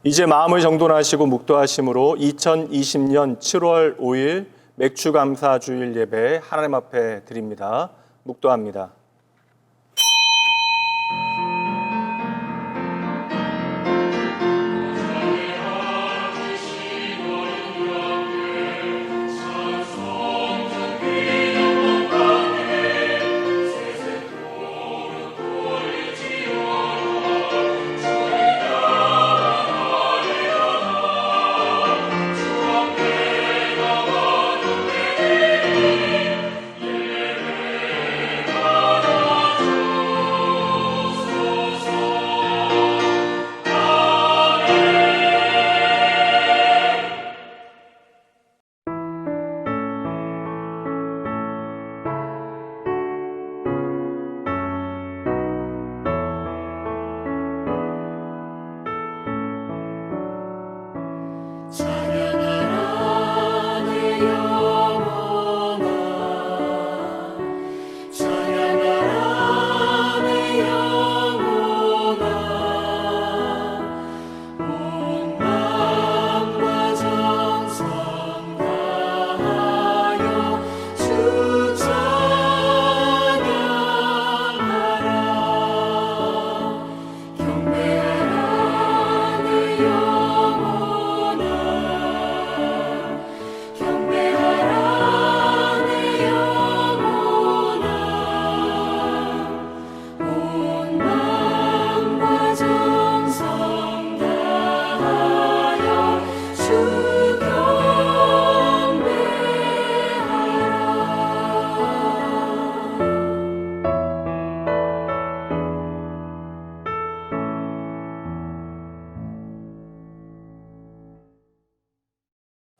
이제 마음을 정돈하시고 묵도하심으로 2020년 7월 5일 맥주감사주일 예배 하나님 앞에 드립니다. 묵도합니다.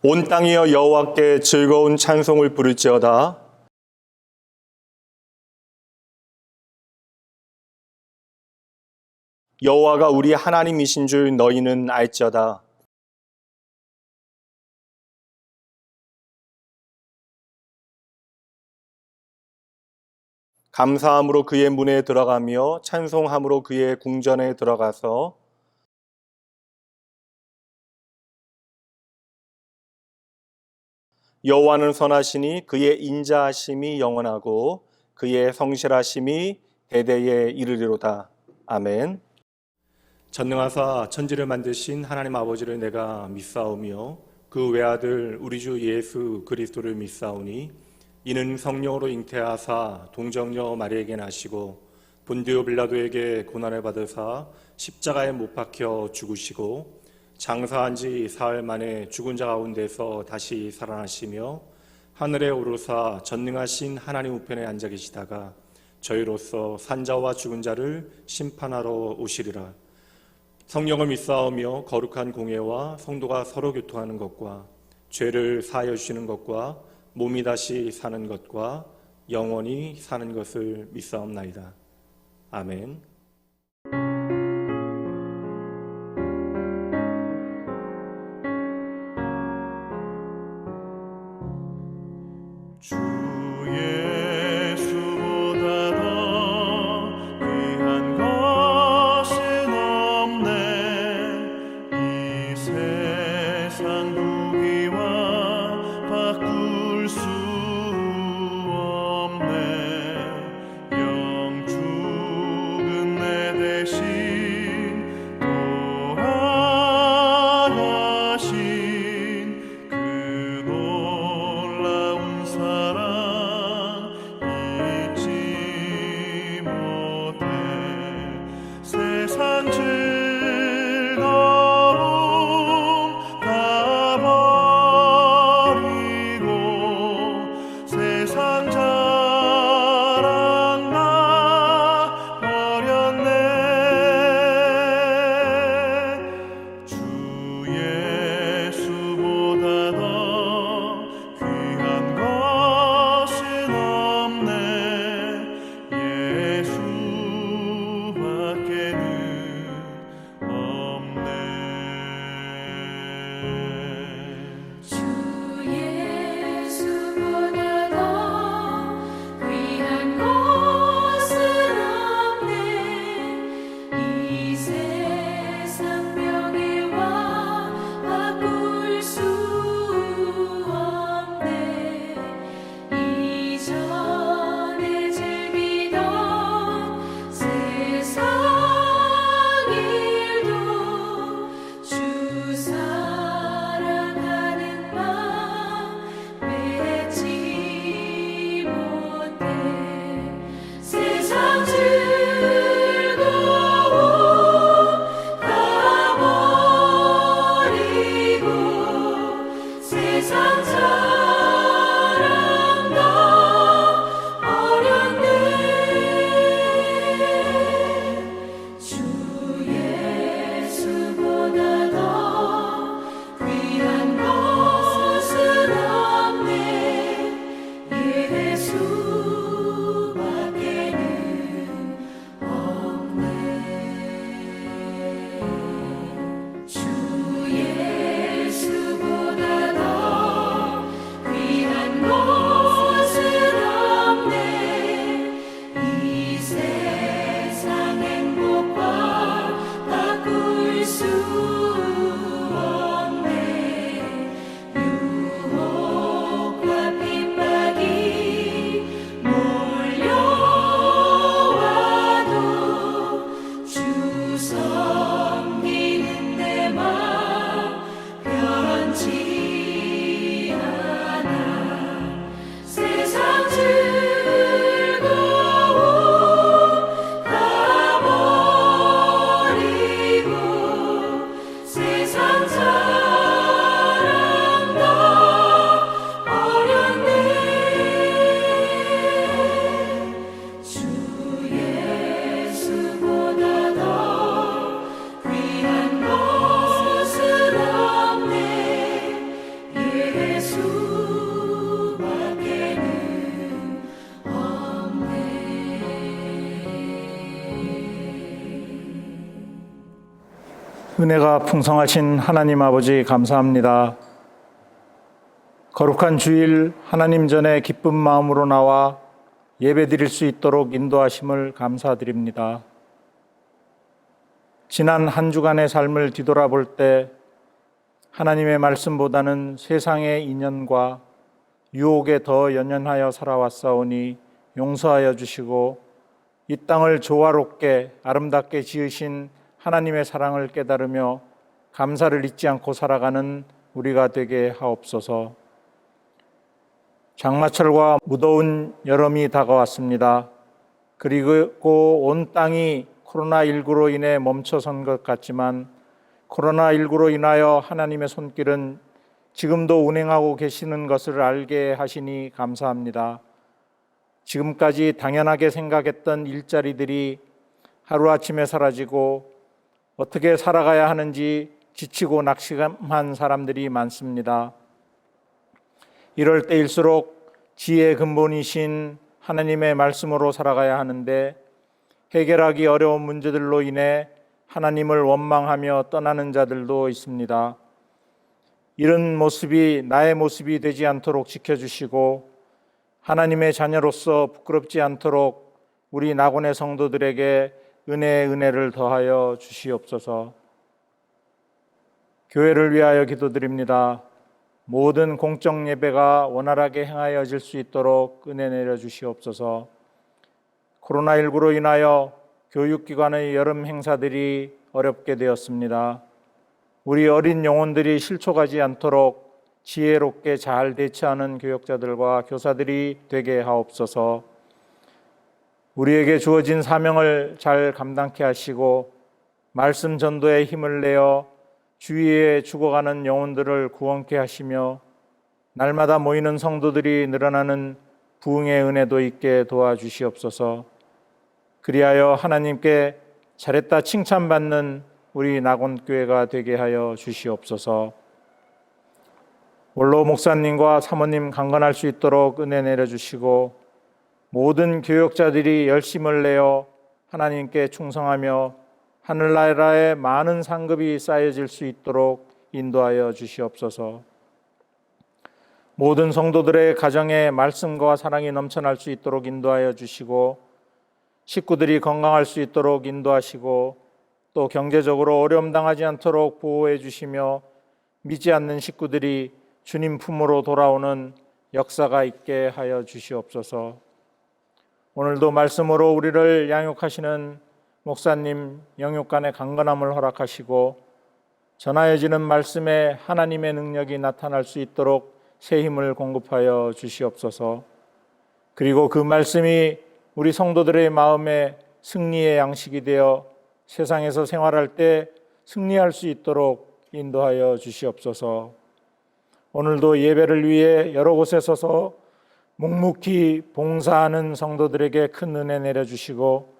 온 땅이여 여호와께 즐거운 찬송을 부를지어다. 여호와가 우리 하나님이신 줄 너희는 알지어다. 감사함으로 그의 문에 들어가며 찬송함으로 그의 궁전에 들어가서 여호와는 선하시니 그의 인자하심이 영원하고 그의 성실하심이 대대에 이르리로다. 아멘. 전능하사 천지를 만드신 하나님 아버지를 내가 믿사오며 그 외아들 우리 주 예수 그리스도를 믿사오니 이는 성령으로 잉태하사 동정녀 마리에게 나시고 본디오 빌라도에게 고난을 받으사 십자가에 못 박혀 죽으시고 장사한 지 사흘 만에 죽은 자 가운데서 다시 살아나시며 하늘에 오르사 전능하신 하나님 우편에 앉아 계시다가 저희로서 산자와 죽은 자를 심판하러 오시리라. 성령을 믿사오며 거룩한 공예와 성도가 서로 교통하는 것과 죄를 사하여 주시는 것과 몸이 다시 사는 것과 영원히 사는 것을 믿사옵나이다. 아멘. 주 예수보다 더 귀한 것은 없네. 이 세상 부귀와 바꿀 수 없네. 영 죽은 내 대신 돌아가신 그 놀라운 사랑 잊지 못해. 세상 즐거움 다 버리고 세상 자랑 다 버렸네. 주 예수보다 더 귀한 것은 없네. 예수밖에는 은혜가 풍성하신 하나님 아버지 감사합니다. 거룩한 주일 하나님 전에 기쁜 마음으로 나와 예배드릴 수 있도록 인도하심을 감사드립니다. 지난 한 주간의 삶을 뒤돌아볼 때 하나님의 말씀보다는 세상의 인연과 유혹에 더 연연하여 살아왔사오니 용서하여 주시고 이 땅을 조화롭게 아름답게 지으신 하나님의 사랑을 깨달으며 감사를 잊지 않고 살아가는 우리가 되게 하옵소서. 장마철과 무더운 여름이 다가왔습니다. 그리고 온 땅이 코로나19로 인해 멈춰선 것 같지만 코로나19로 인하여 하나님의 손길은 지금도 운행하고 계시는 것을 알게 하시니 감사합니다. 지금까지 당연하게 생각했던 일자리들이 하루아침에 사라지고 어떻게 살아가야 하는지 지치고 낙심한 사람들이 많습니다. 이럴 때일수록 지혜의 근본이신 하나님의 말씀으로 살아가야 하는데 해결하기 어려운 문제들로 인해 하나님을 원망하며 떠나는 자들도 있습니다. 이런 모습이 나의 모습이 되지 않도록 지켜주시고 하나님의 자녀로서 부끄럽지 않도록 우리 낙원의 성도들에게 은혜를 더하여 주시옵소서. 교회를 위하여 기도드립니다. 모든 공적 예배가 원활하게 행하여질 수 있도록 은혜 내려 주시옵소서. 코로나19로 인하여 교육기관의 여름 행사들이 어렵게 되었습니다. 우리 어린 영혼들이 실족하지 않도록 지혜롭게 잘 대처하는 교역자들과 교사들이 되게 하옵소서. 우리에게 주어진 사명을 잘 감당케 하시고 말씀 전도에 힘을 내어 주위에 죽어가는 영혼들을 구원케 하시며 날마다 모이는 성도들이 늘어나는 부흥의 은혜도 있게 도와주시옵소서. 그리하여 하나님께 잘했다 칭찬받는 우리 낙원교회가 되게 하여 주시옵소서. 원로 목사님과 사모님 강건할 수 있도록 은혜 내려주시고 모든 교역자들이 열심을 내어 하나님께 충성하며 하늘나라에 많은 상급이 쌓여질 수 있도록 인도하여 주시옵소서. 모든 성도들의 가정에 말씀과 사랑이 넘쳐날 수 있도록 인도하여 주시고 식구들이 건강할 수 있도록 인도하시고 또 경제적으로 어려움 당하지 않도록 보호해 주시며 믿지 않는 식구들이 주님 품으로 돌아오는 역사가 있게 하여 주시옵소서. 오늘도 말씀으로 우리를 양육하시는 목사님 영육간의 강건함을 허락하시고 전하여지는 말씀에 하나님의 능력이 나타날 수 있도록 새 힘을 공급하여 주시옵소서. 그리고 그 말씀이 우리 성도들의 마음에 승리의 양식이 되어 세상에서 생활할 때 승리할 수 있도록 인도하여 주시옵소서. 오늘도 예배를 위해 여러 곳에 서서 묵묵히 봉사하는 성도들에게 큰 은혜 내려주시고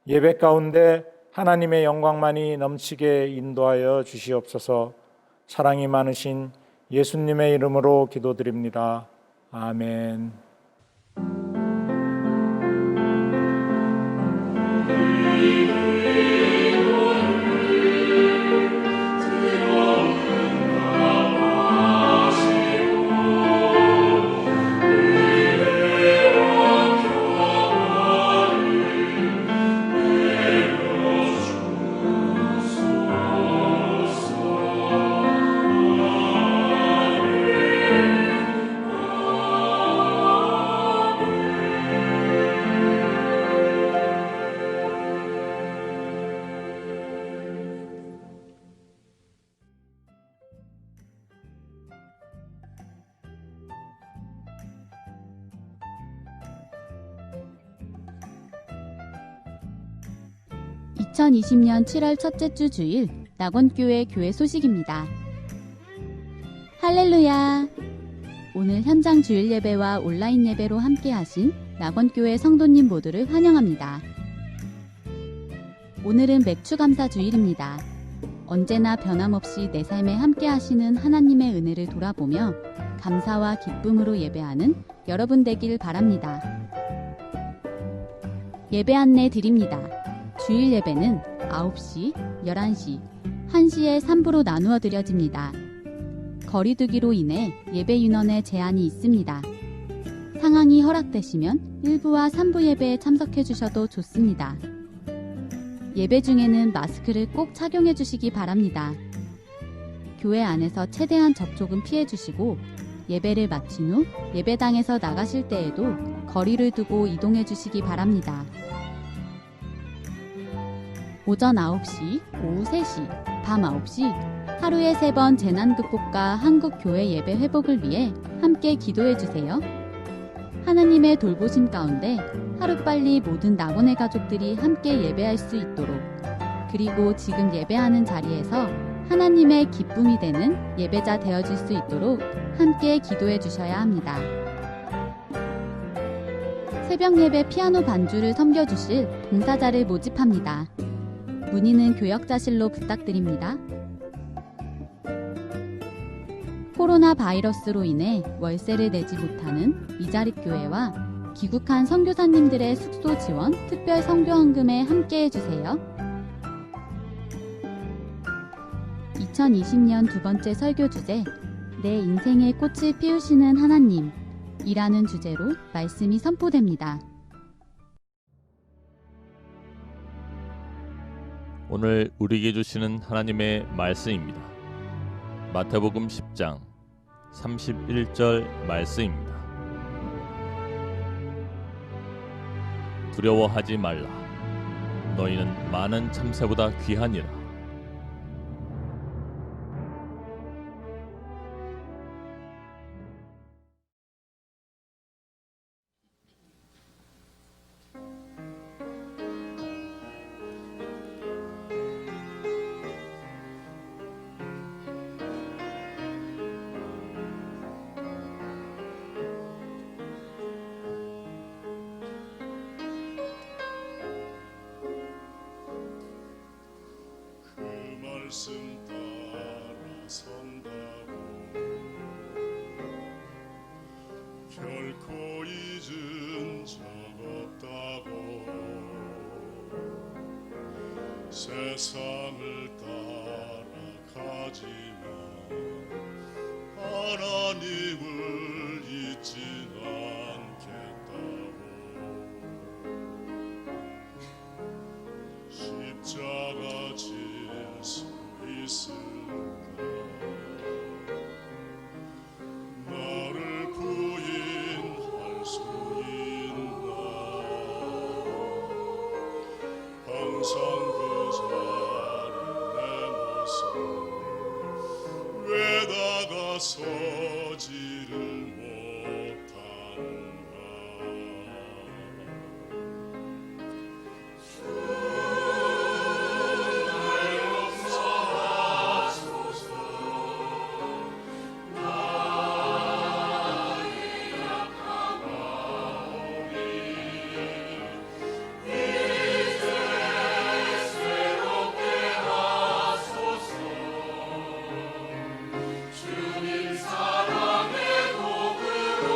예배 가운데 하나님의 영광만이 넘치게 인도하여 주시옵소서. 사랑이 많으신 예수님의 이름으로 기도드립니다. 아멘. (2020년 7월) 첫째 주 주일 낙원교회 교회 소식입니다. 할렐루야! 오늘 현장 주일 예배와 온라인 예배로 함께 하신 낙원교회 성도님 모두를 환영합니다. 오늘은 맥주 감사 주일입니다. 언제나 변함없이 내 삶에 함께 하시는 하나님의 은혜를 돌아보며 감사와 기쁨으로 예배하는 여러분 되길 바랍니다. 예배 안내 드립니다. 주일 예배는 9시, 11시, 1시에 3부로 나누어 드려집니다. 거리두기로 인해 예배 인원에 제한이 있습니다. 상황이 허락되시면 1부와 3부 예배에 참석해 주셔도 좋습니다. 예배 중에는 마스크를 꼭 착용해 주시기 바랍니다. 교회 안에서 최대한 접촉은 피해 주시고 예배를 마친 후 예배당에서 나가실 때에도 거리를 두고 이동해 주시기 바랍니다. 오전 9시, 오후 3시, 밤 9시 하루에 3번 재난극복과 한국교회 예배 회복을 위해 함께 기도해 주세요. 하나님의 돌보심 가운데 하루빨리 모든 낙원의 가족들이 함께 예배할 수 있도록, 그리고 지금 예배하는 자리에서 하나님의 기쁨이 되는 예배자 되어질 수 있도록 함께 기도해 주셔야 합니다. 새벽 예배 피아노 반주를 섬겨주실 봉사자를 모집합니다. 문의는 교역자실로 부탁드립니다. 코로나 바이러스로 인해 월세를 내지 못하는 미자립 교회와 귀국한 선교사님들의 숙소 지원 특별 선교헌금에 함께해 주세요. 2020년 두 번째 설교 주제, 내 인생의 꽃을 피우시는 하나님 이라는 주제로 말씀이 선포됩니다. 오늘 우리에게 주시는 하나님의 말씀입니다. 마태복음 10장 31절 말씀입니다. 두려워하지 말라. 너희는 많은 참새보다 귀하니라. 말씀 따라 선다고 결코 잊은 적 없다고 세상을 따라가지만 하나님을 잊진 않겠다고 십자가 질 수 있을까? 나를 부인할 수 있나? 항상 그 자리 내 모습 왜 다가서지를 못한가? 주님 사랑의 도구로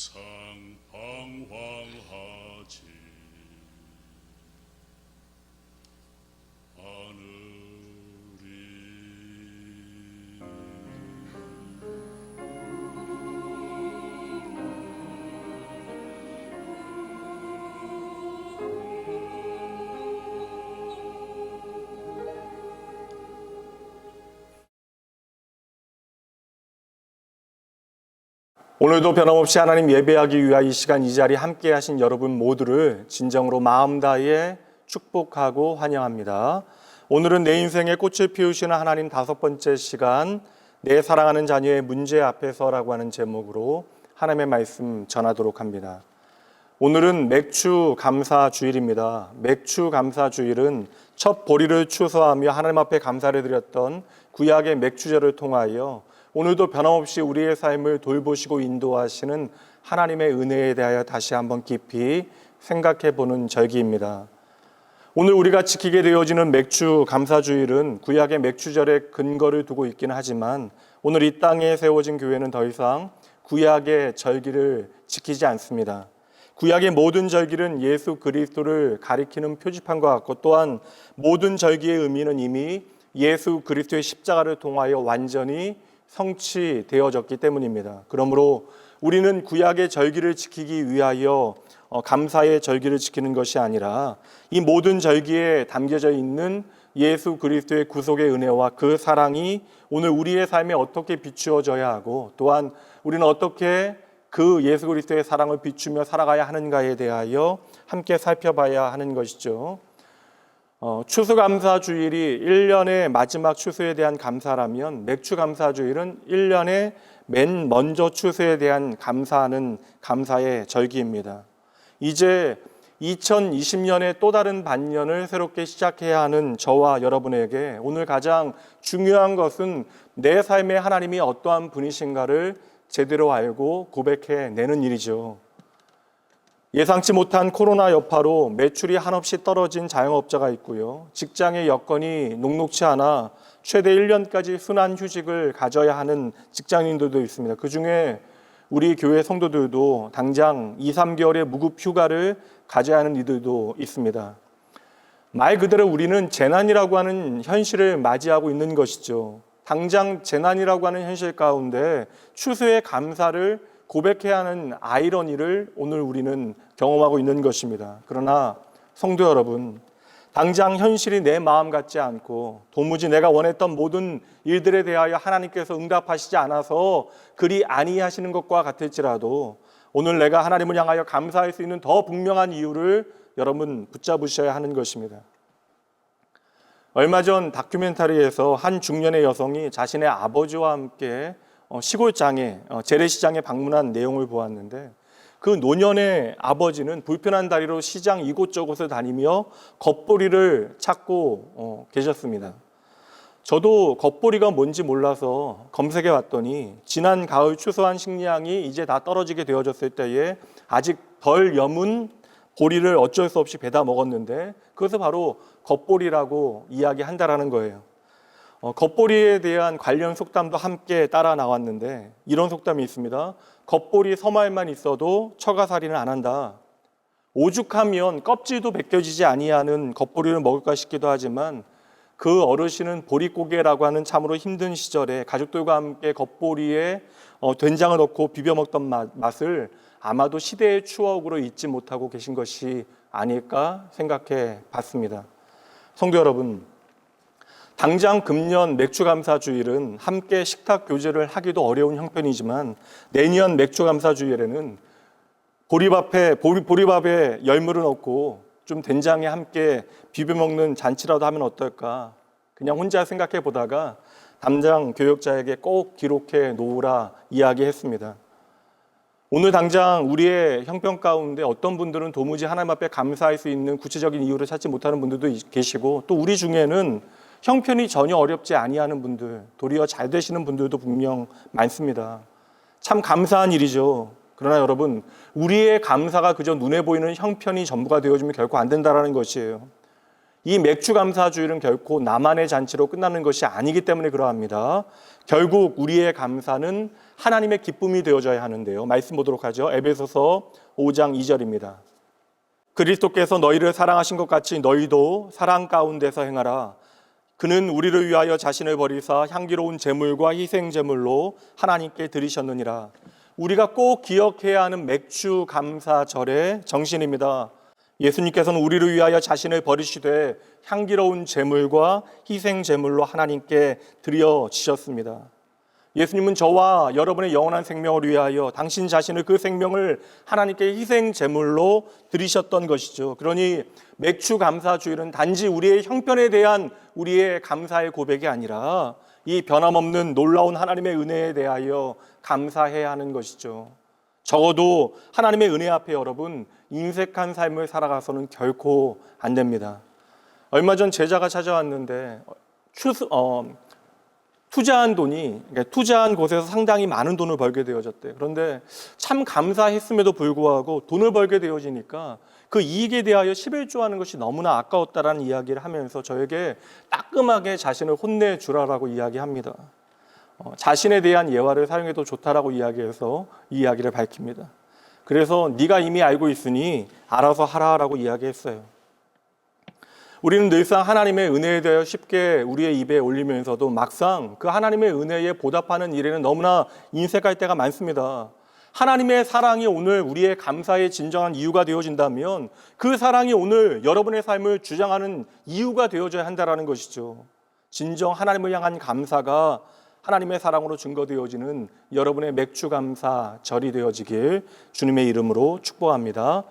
이상 방황하지 않으리. 오늘도 변함없이 하나님 예배하기 위하여 이 시간 이 자리에 함께 하신 여러분 모두를 진정으로 마음 다해 축복하고 환영합니다. 오늘은 내 인생의 꽃을 피우시는 하나님 5번째 시간, 내 사랑하는 자녀의 문제 앞에서라고 하는 제목으로 하나님의 말씀 전하도록 합니다. 오늘은 맥주 감사 주일입니다. 맥주 감사 주일은 첫 보리를 추수하며 하나님 앞에 감사를 드렸던 구약의 맥주제를 통하여 오늘도 변함없이 우리의 삶을 돌보시고 인도하시는 하나님의 은혜에 대하여 다시 한번 깊이 생각해 보는 절기입니다. 오늘 우리가 지키게 되어지는 맥주 감사주일은 구약의 맥주절에 근거를 두고 있기는 하지만 오늘 이 땅에 세워진 교회는 더 이상 구약의 절기를 지키지 않습니다. 구약의 모든 절기는 예수 그리스도를 가리키는 표지판과 같고 또한 모든 절기의 의미는 이미 예수 그리스도의 십자가를 통하여 완전히 성취되어졌기 때문입니다. 그러므로 우리는 구약의 절기를 지키기 위하여 감사의 절기를 지키는 것이 아니라 이 모든 절기에 담겨져 있는 예수 그리스도의 구속의 은혜와 그 사랑이 오늘 우리의 삶에 어떻게 비추어져야 하고 또한 우리는 어떻게 그 예수 그리스도의 사랑을 비추며 살아가야 하는가에 대하여 함께 살펴봐야 하는 것이죠. 추수감사주일이 1년의 마지막 추수에 대한 감사라면 맥주감사주일은 1년의 맨 먼저 추수에 대한 감사하는 감사의 절기입니다. 이제 2020년의 또 다른 반년을 새롭게 시작해야 하는 저와 여러분에게 오늘 가장 중요한 것은 내 삶에 하나님이 어떠한 분이신가를 제대로 알고 고백해내는 일이죠. 예상치 못한 코로나 여파로 매출이 한없이 떨어진 자영업자가 있고요. 직장의 여건이 녹록치 않아 최대 1년까지 순환 휴직을 가져야 하는 직장인들도 있습니다. 그중에 우리 교회 성도들도 당장 2, 3개월의 무급 휴가를 가져야 하는 이들도 있습니다. 말 그대로 우리는 재난이라고 하는 현실을 맞이하고 있는 것이죠. 당장 재난이라고 하는 현실 가운데 추수의 감사를 고백해야 하는 아이러니를 오늘 우리는 경험하고 있는 것입니다. 그러나 성도 여러분, 당장 현실이 내 마음 같지 않고 도무지 내가 원했던 모든 일들에 대하여 하나님께서 응답하시지 않아서 그리 아니하시는 것과 같을지라도 오늘 내가 하나님을 향하여 감사할 수 있는 더 분명한 이유를 여러분 붙잡으셔야 하는 것입니다. 얼마 전 다큐멘터리에서 한 중년의 여성이 자신의 아버지와 함께 시골장에 재래시장에 방문한 내용을 보았는데 그 노년의 아버지는 불편한 다리로 시장 이곳저곳을 다니며 겉보리를 찾고 계셨습니다. 저도 겉보리가 뭔지 몰라서 검색해 봤더니 지난 가을 추수한 식량이 이제 다 떨어지게 되어졌을 때에 아직 덜 여문 보리를 어쩔 수 없이 베다 먹었는데 그것을 바로 겉보리라고 이야기한다라는 거예요. 겉보리에 대한 관련 속담도 함께 따라 나왔는데 이런 속담이 있습니다. 겉보리 서말만 있어도 처가살이는 안 한다. 오죽하면 껍질도 벗겨지지 아니하는 겉보리를 먹을까 싶기도 하지만 그 어르신은 보릿고개라고 하는 참으로 힘든 시절에 가족들과 함께 겉보리에 된장을 넣고 비벼 먹던 맛을 아마도 시대의 추억으로 잊지 못하고 계신 것이 아닐까 생각해 봤습니다. 성도 여러분, 당장 금년 맥주감사주일은 함께 식탁 교제를 하기도 어려운 형편이지만 내년 맥주감사주일에는 보리밥에 열무를 넣고 좀 된장에 함께 비벼 먹는 잔치라도 하면 어떨까? 그냥 혼자 생각해 보다가 담당 교역자에게 꼭 기록해 놓으라 이야기했습니다. 오늘 당장 우리의 형편 가운데 어떤 분들은 도무지 하나님 앞에 감사할 수 있는 구체적인 이유를 찾지 못하는 분들도 계시고 또 우리 중에는 형편이 전혀 어렵지 아니하는 분들, 도리어 잘 되시는 분들도 분명 많습니다. 참 감사한 일이죠. 그러나 여러분, 우리의 감사가 그저 눈에 보이는 형편이 전부가 되어주면 결코 안 된다는 것이에요. 이 맥주감사주일은 결코 나만의 잔치로 끝나는 것이 아니기 때문에 그러합니다. 결국 우리의 감사는 하나님의 기쁨이 되어져야 하는데요. 말씀 보도록 하죠. 에베소서 5장 2절입니다. 그리스도께서 너희를 사랑하신 것 같이 너희도 사랑 가운데서 행하라. 그는 우리를 위하여 자신을 버리사 향기로운 제물과 희생 제물로 하나님께 드리셨느니라. 우리가 꼭 기억해야 하는 맥주 감사절의 정신입니다. 예수님께서는 우리를 위하여 자신을 버리시되 향기로운 제물과 희생 제물로 하나님께 드려지셨습니다. 예수님은 저와 여러분의 영원한 생명을 위하여 당신 자신을 그 생명을 하나님께 희생 제물로 드리셨던 것이죠. 그러니 맥주 감사주일은 단지 우리의 형편에 대한 우리의 감사의 고백이 아니라 이 변함없는 놀라운 하나님의 은혜에 대하여 감사해야 하는 것이죠. 적어도 하나님의 은혜 앞에 여러분 인색한 삶을 살아가서는 결코 안 됩니다. 얼마 전 제자가 찾아왔는데 투자한 돈이, 그러니까 투자한 곳에서 상당히 많은 돈을 벌게 되어졌대요. 그런데 참 감사했음에도 불구하고 돈을 벌게 되어지니까 그 이익에 대하여 11조하는 것이 너무나 아까웠다라는 이야기를 하면서 저에게 따끔하게 자신을 혼내주라라고 이야기합니다. 자신에 대한 예화를 사용해도 좋다라고 이야기해서 이 이야기를 밝힙니다. 그래서 네가 이미 알고 있으니 알아서 하라라고 이야기했어요. 우리는 늘상 하나님의 은혜에 대하여 쉽게 우리의 입에 올리면서도 막상 그 하나님의 은혜에 보답하는 일에는 너무나 인색할 때가 많습니다. 하나님의 사랑이 오늘 우리의 감사의 진정한 이유가 되어진다면 그 사랑이 오늘 여러분의 삶을 주장하는 이유가 되어져야 한다는 것이죠. 진정 하나님을 향한 감사가 하나님의 사랑으로 증거되어지는 여러분의 맥주 감사 절이 되어지길 주님의 이름으로 축복합니다.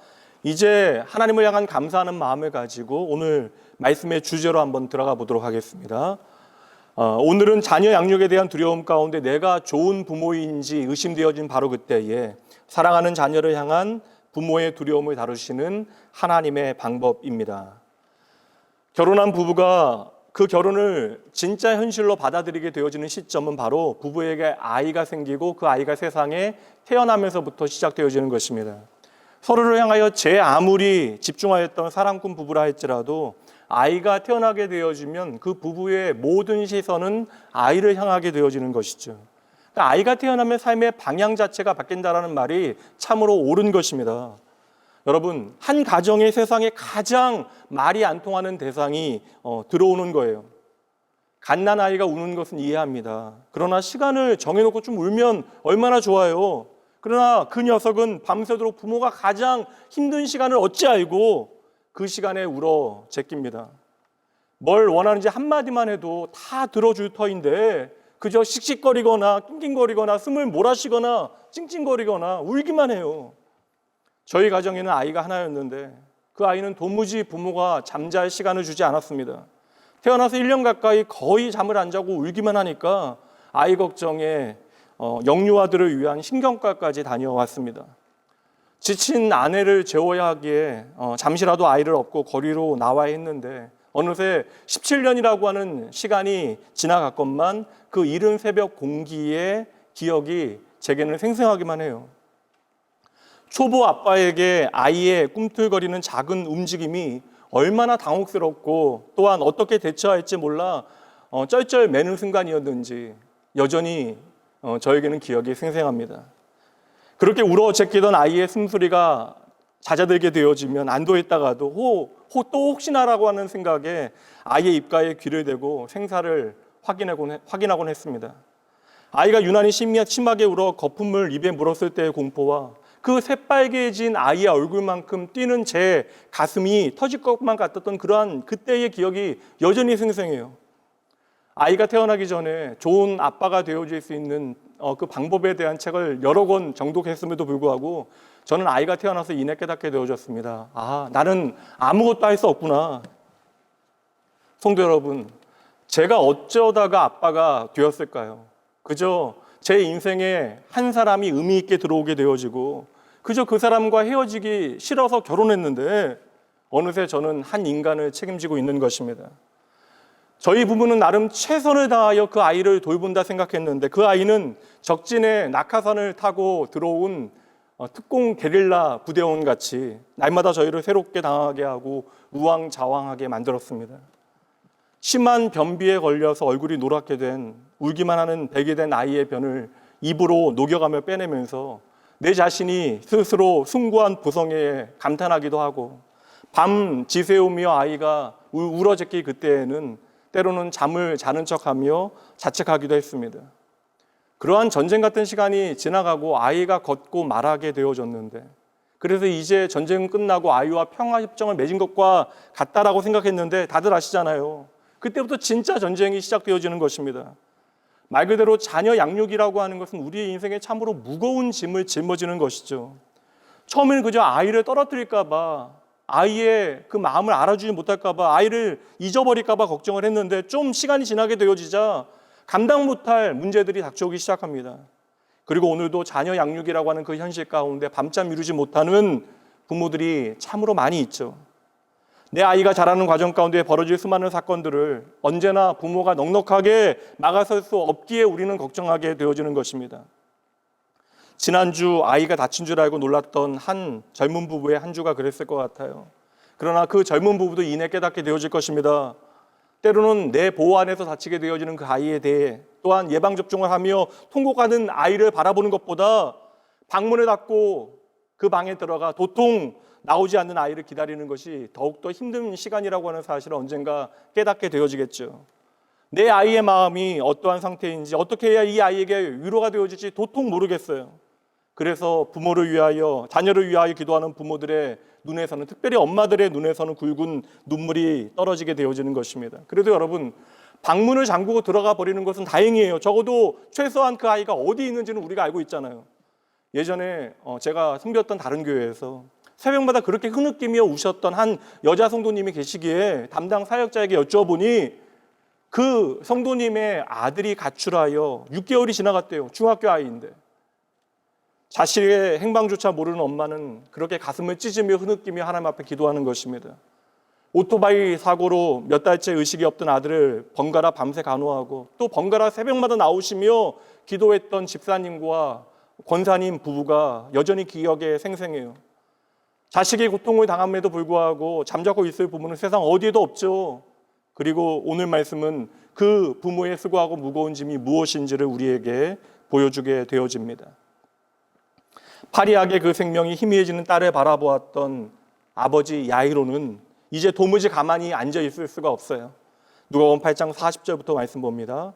이제 하나님을 향한 감사하는 마음을 가지고 오늘 말씀의 주제로 한번 들어가 보도록 하겠습니다. 오늘은 자녀 양육에 대한 두려움 가운데 내가 좋은 부모인지 의심되어진 바로 그때에 사랑하는 자녀를 향한 부모의 두려움을 다루시는 하나님의 방법입니다. 결혼한 부부가 그 결혼을 진짜 현실로 받아들이게 되어지는 시점은 바로 부부에게 아이가 생기고 그 아이가 세상에 태어나면서부터 시작되어지는 것입니다. 서로를 향하여 제 아무리 집중하였던 사랑꾼 부부라 할지라도 아이가 태어나게 되어지면 그 부부의 모든 시선은 아이를 향하게 되어지는 것이죠. 그러니까 아이가 태어나면 삶의 방향 자체가 바뀐다는 말이 참으로 옳은 것입니다. 여러분, 한 가정의 세상에 가장 말이 안 통하는 대상이 들어오는 거예요. 갓난아이가 우는 것은 이해합니다. 그러나 시간을 정해놓고 좀 울면 얼마나 좋아요. 그러나 그 녀석은 밤새도록 부모가 가장 힘든 시간을 어찌 알고 그 시간에 울어 제낍니다. 뭘 원하는지 한마디만 해도 다 들어줄 터인데 그저 씩씩거리거나 낑낑거리거나 숨을 몰아쉬거나 찡찡거리거나 울기만 해요. 저희 가정에는 아이가 하나였는데 그 아이는 도무지 부모가 잠잘 시간을 주지 않았습니다. 태어나서 1년 가까이 거의 잠을 안 자고 울기만 하니까 아이 걱정에 영유아들을 위한 신경과까지 다녀왔습니다. 지친 아내를 재워야 하기에 잠시라도 아이를 업고 거리로 나와야 했는데 어느새 17년이라고 하는 시간이 지나갔건만 그 이른 새벽 공기의 기억이 제게는 생생하기만 해요. 초보 아빠에게 아이의 꿈틀거리는 작은 움직임이 얼마나 당혹스럽고 또한 어떻게 대처할지 몰라 쩔쩔매는 순간이었는지 여전히 저에게는 기억이 생생합니다. 그렇게 울어 제끼던 아이의 숨소리가 잦아들게 되어지면 안도했다가도 또 혹시나라고 하는 생각에 아이의 입가에 귀를 대고 생사를 확인하곤 했습니다. 아이가 유난히 심하게 울어 거품을 입에 물었을 때의 공포와 그 새빨개진 아이의 얼굴만큼 뛰는 제 가슴이 터질 것만 같았던 그러한 그때의 기억이 여전히 생생해요. 아이가 태어나기 전에 좋은 아빠가 되어줄 수 있는 그 방법에 대한 책을 여러 권 정독했음에도 불구하고 저는 아이가 태어나서 이내 깨닫게 되어졌습니다. 나는 아무것도 할 수 없구나. 성도 여러분, 제가 어쩌다가 아빠가 되었을까요? 그저 제 인생에 한 사람이 의미 있게 들어오게 되어지고 그저 그 사람과 헤어지기 싫어서 결혼했는데 어느새 저는 한 인간을 책임지고 있는 것입니다. 저희 부부는 나름 최선을 다하여 그 아이를 돌본다 생각했는데 그 아이는 적진에 낙하산을 타고 들어온 특공 게릴라 부대원 같이 날마다 저희를 새롭게 당하게 하고 우왕좌왕하게 만들었습니다. 심한 변비에 걸려서 얼굴이 노랗게 된 울기만 하는 백이 된 아이의 변을 입으로 녹여가며 빼내면서 내 자신이 스스로 숭고한 부성에 감탄하기도 하고 밤 지새우며 아이가 울어제끼 그때에는 때로는 잠을 자는 척하며 자책하기도 했습니다. 그러한 전쟁 같은 시간이 지나가고 아이가 걷고 말하게 되어졌는데 그래서 이제 전쟁은 끝나고 아이와 평화협정을 맺은 것과 같다라고 생각했는데 다들 아시잖아요. 그때부터 진짜 전쟁이 시작되어지는 것입니다. 말 그대로 자녀 양육이라고 하는 것은 우리의 인생에 참으로 무거운 짐을 짊어지는 것이죠. 처음에는 그저 아이를 떨어뜨릴까 봐, 아이의 그 마음을 알아주지 못할까 봐, 아이를 잊어버릴까 봐 걱정을 했는데 좀 시간이 지나게 되어지자 감당 못할 문제들이 닥쳐오기 시작합니다. 그리고 오늘도 자녀 양육이라고 하는 그 현실 가운데 밤잠 이루지 못하는 부모들이 참으로 많이 있죠. 내 아이가 자라는 과정 가운데 벌어질 수많은 사건들을 언제나 부모가 넉넉하게 막아설 수 없기에 우리는 걱정하게 되어지는 것입니다. 지난주 아이가 다친 줄 알고 놀랐던 한 젊은 부부의 한 주가 그랬을 것 같아요. 그러나 그 젊은 부부도 이내 깨닫게 되어질 것입니다. 때로는 내 보호 안에서 다치게 되어지는 그 아이에 대해 또한 예방접종을 하며 통곡하는 아이를 바라보는 것보다 방문을 닫고 그 방에 들어가 도통 나오지 않는 아이를 기다리는 것이 더욱더 힘든 시간이라고 하는 사실을 언젠가 깨닫게 되어지겠죠. 내 아이의 마음이 어떠한 상태인지 어떻게 해야 이 아이에게 위로가 되어질지 도통 모르겠어요. 그래서 부모를 위하여 자녀를 위하여 기도하는 부모들의 눈에서는 특별히 엄마들의 눈에서는 굵은 눈물이 떨어지게 되어지는 것입니다. 그래도 여러분 방문을 잠그고 들어가 버리는 것은 다행이에요. 적어도 최소한 그 아이가 어디 있는지는 우리가 알고 있잖아요. 예전에 제가 섬겼던 다른 교회에서 새벽마다 그렇게 흐느끼며 우셨던 한 여자 성도님이 계시기에 담당 사역자에게 여쭤보니 그 성도님의 아들이 가출하여 6개월이 지나갔대요. 중학교 아이인데. 자식의 행방조차 모르는 엄마는 그렇게 가슴을 찢으며 흐느끼며 하나님 앞에 기도하는 것입니다. 오토바이 사고로 몇 달째 의식이 없던 아들을 번갈아 밤새 간호하고 또 번갈아 새벽마다 나오시며 기도했던 집사님과 권사님 부부가 여전히 기억에 생생해요. 자식의 고통을 당함에도 불구하고 잠자고 있을 부모는 세상 어디에도 없죠. 그리고 오늘 말씀은 그 부모의 수고하고 무거운 짐이 무엇인지를 우리에게 보여주게 되어집니다. 파리하게 그 생명이 희미해지는 딸을 바라보았던 아버지 야이로는 이제 도무지 가만히 앉아 있을 수가 없어요. 누가복음 8장 40절부터 말씀 봅니다.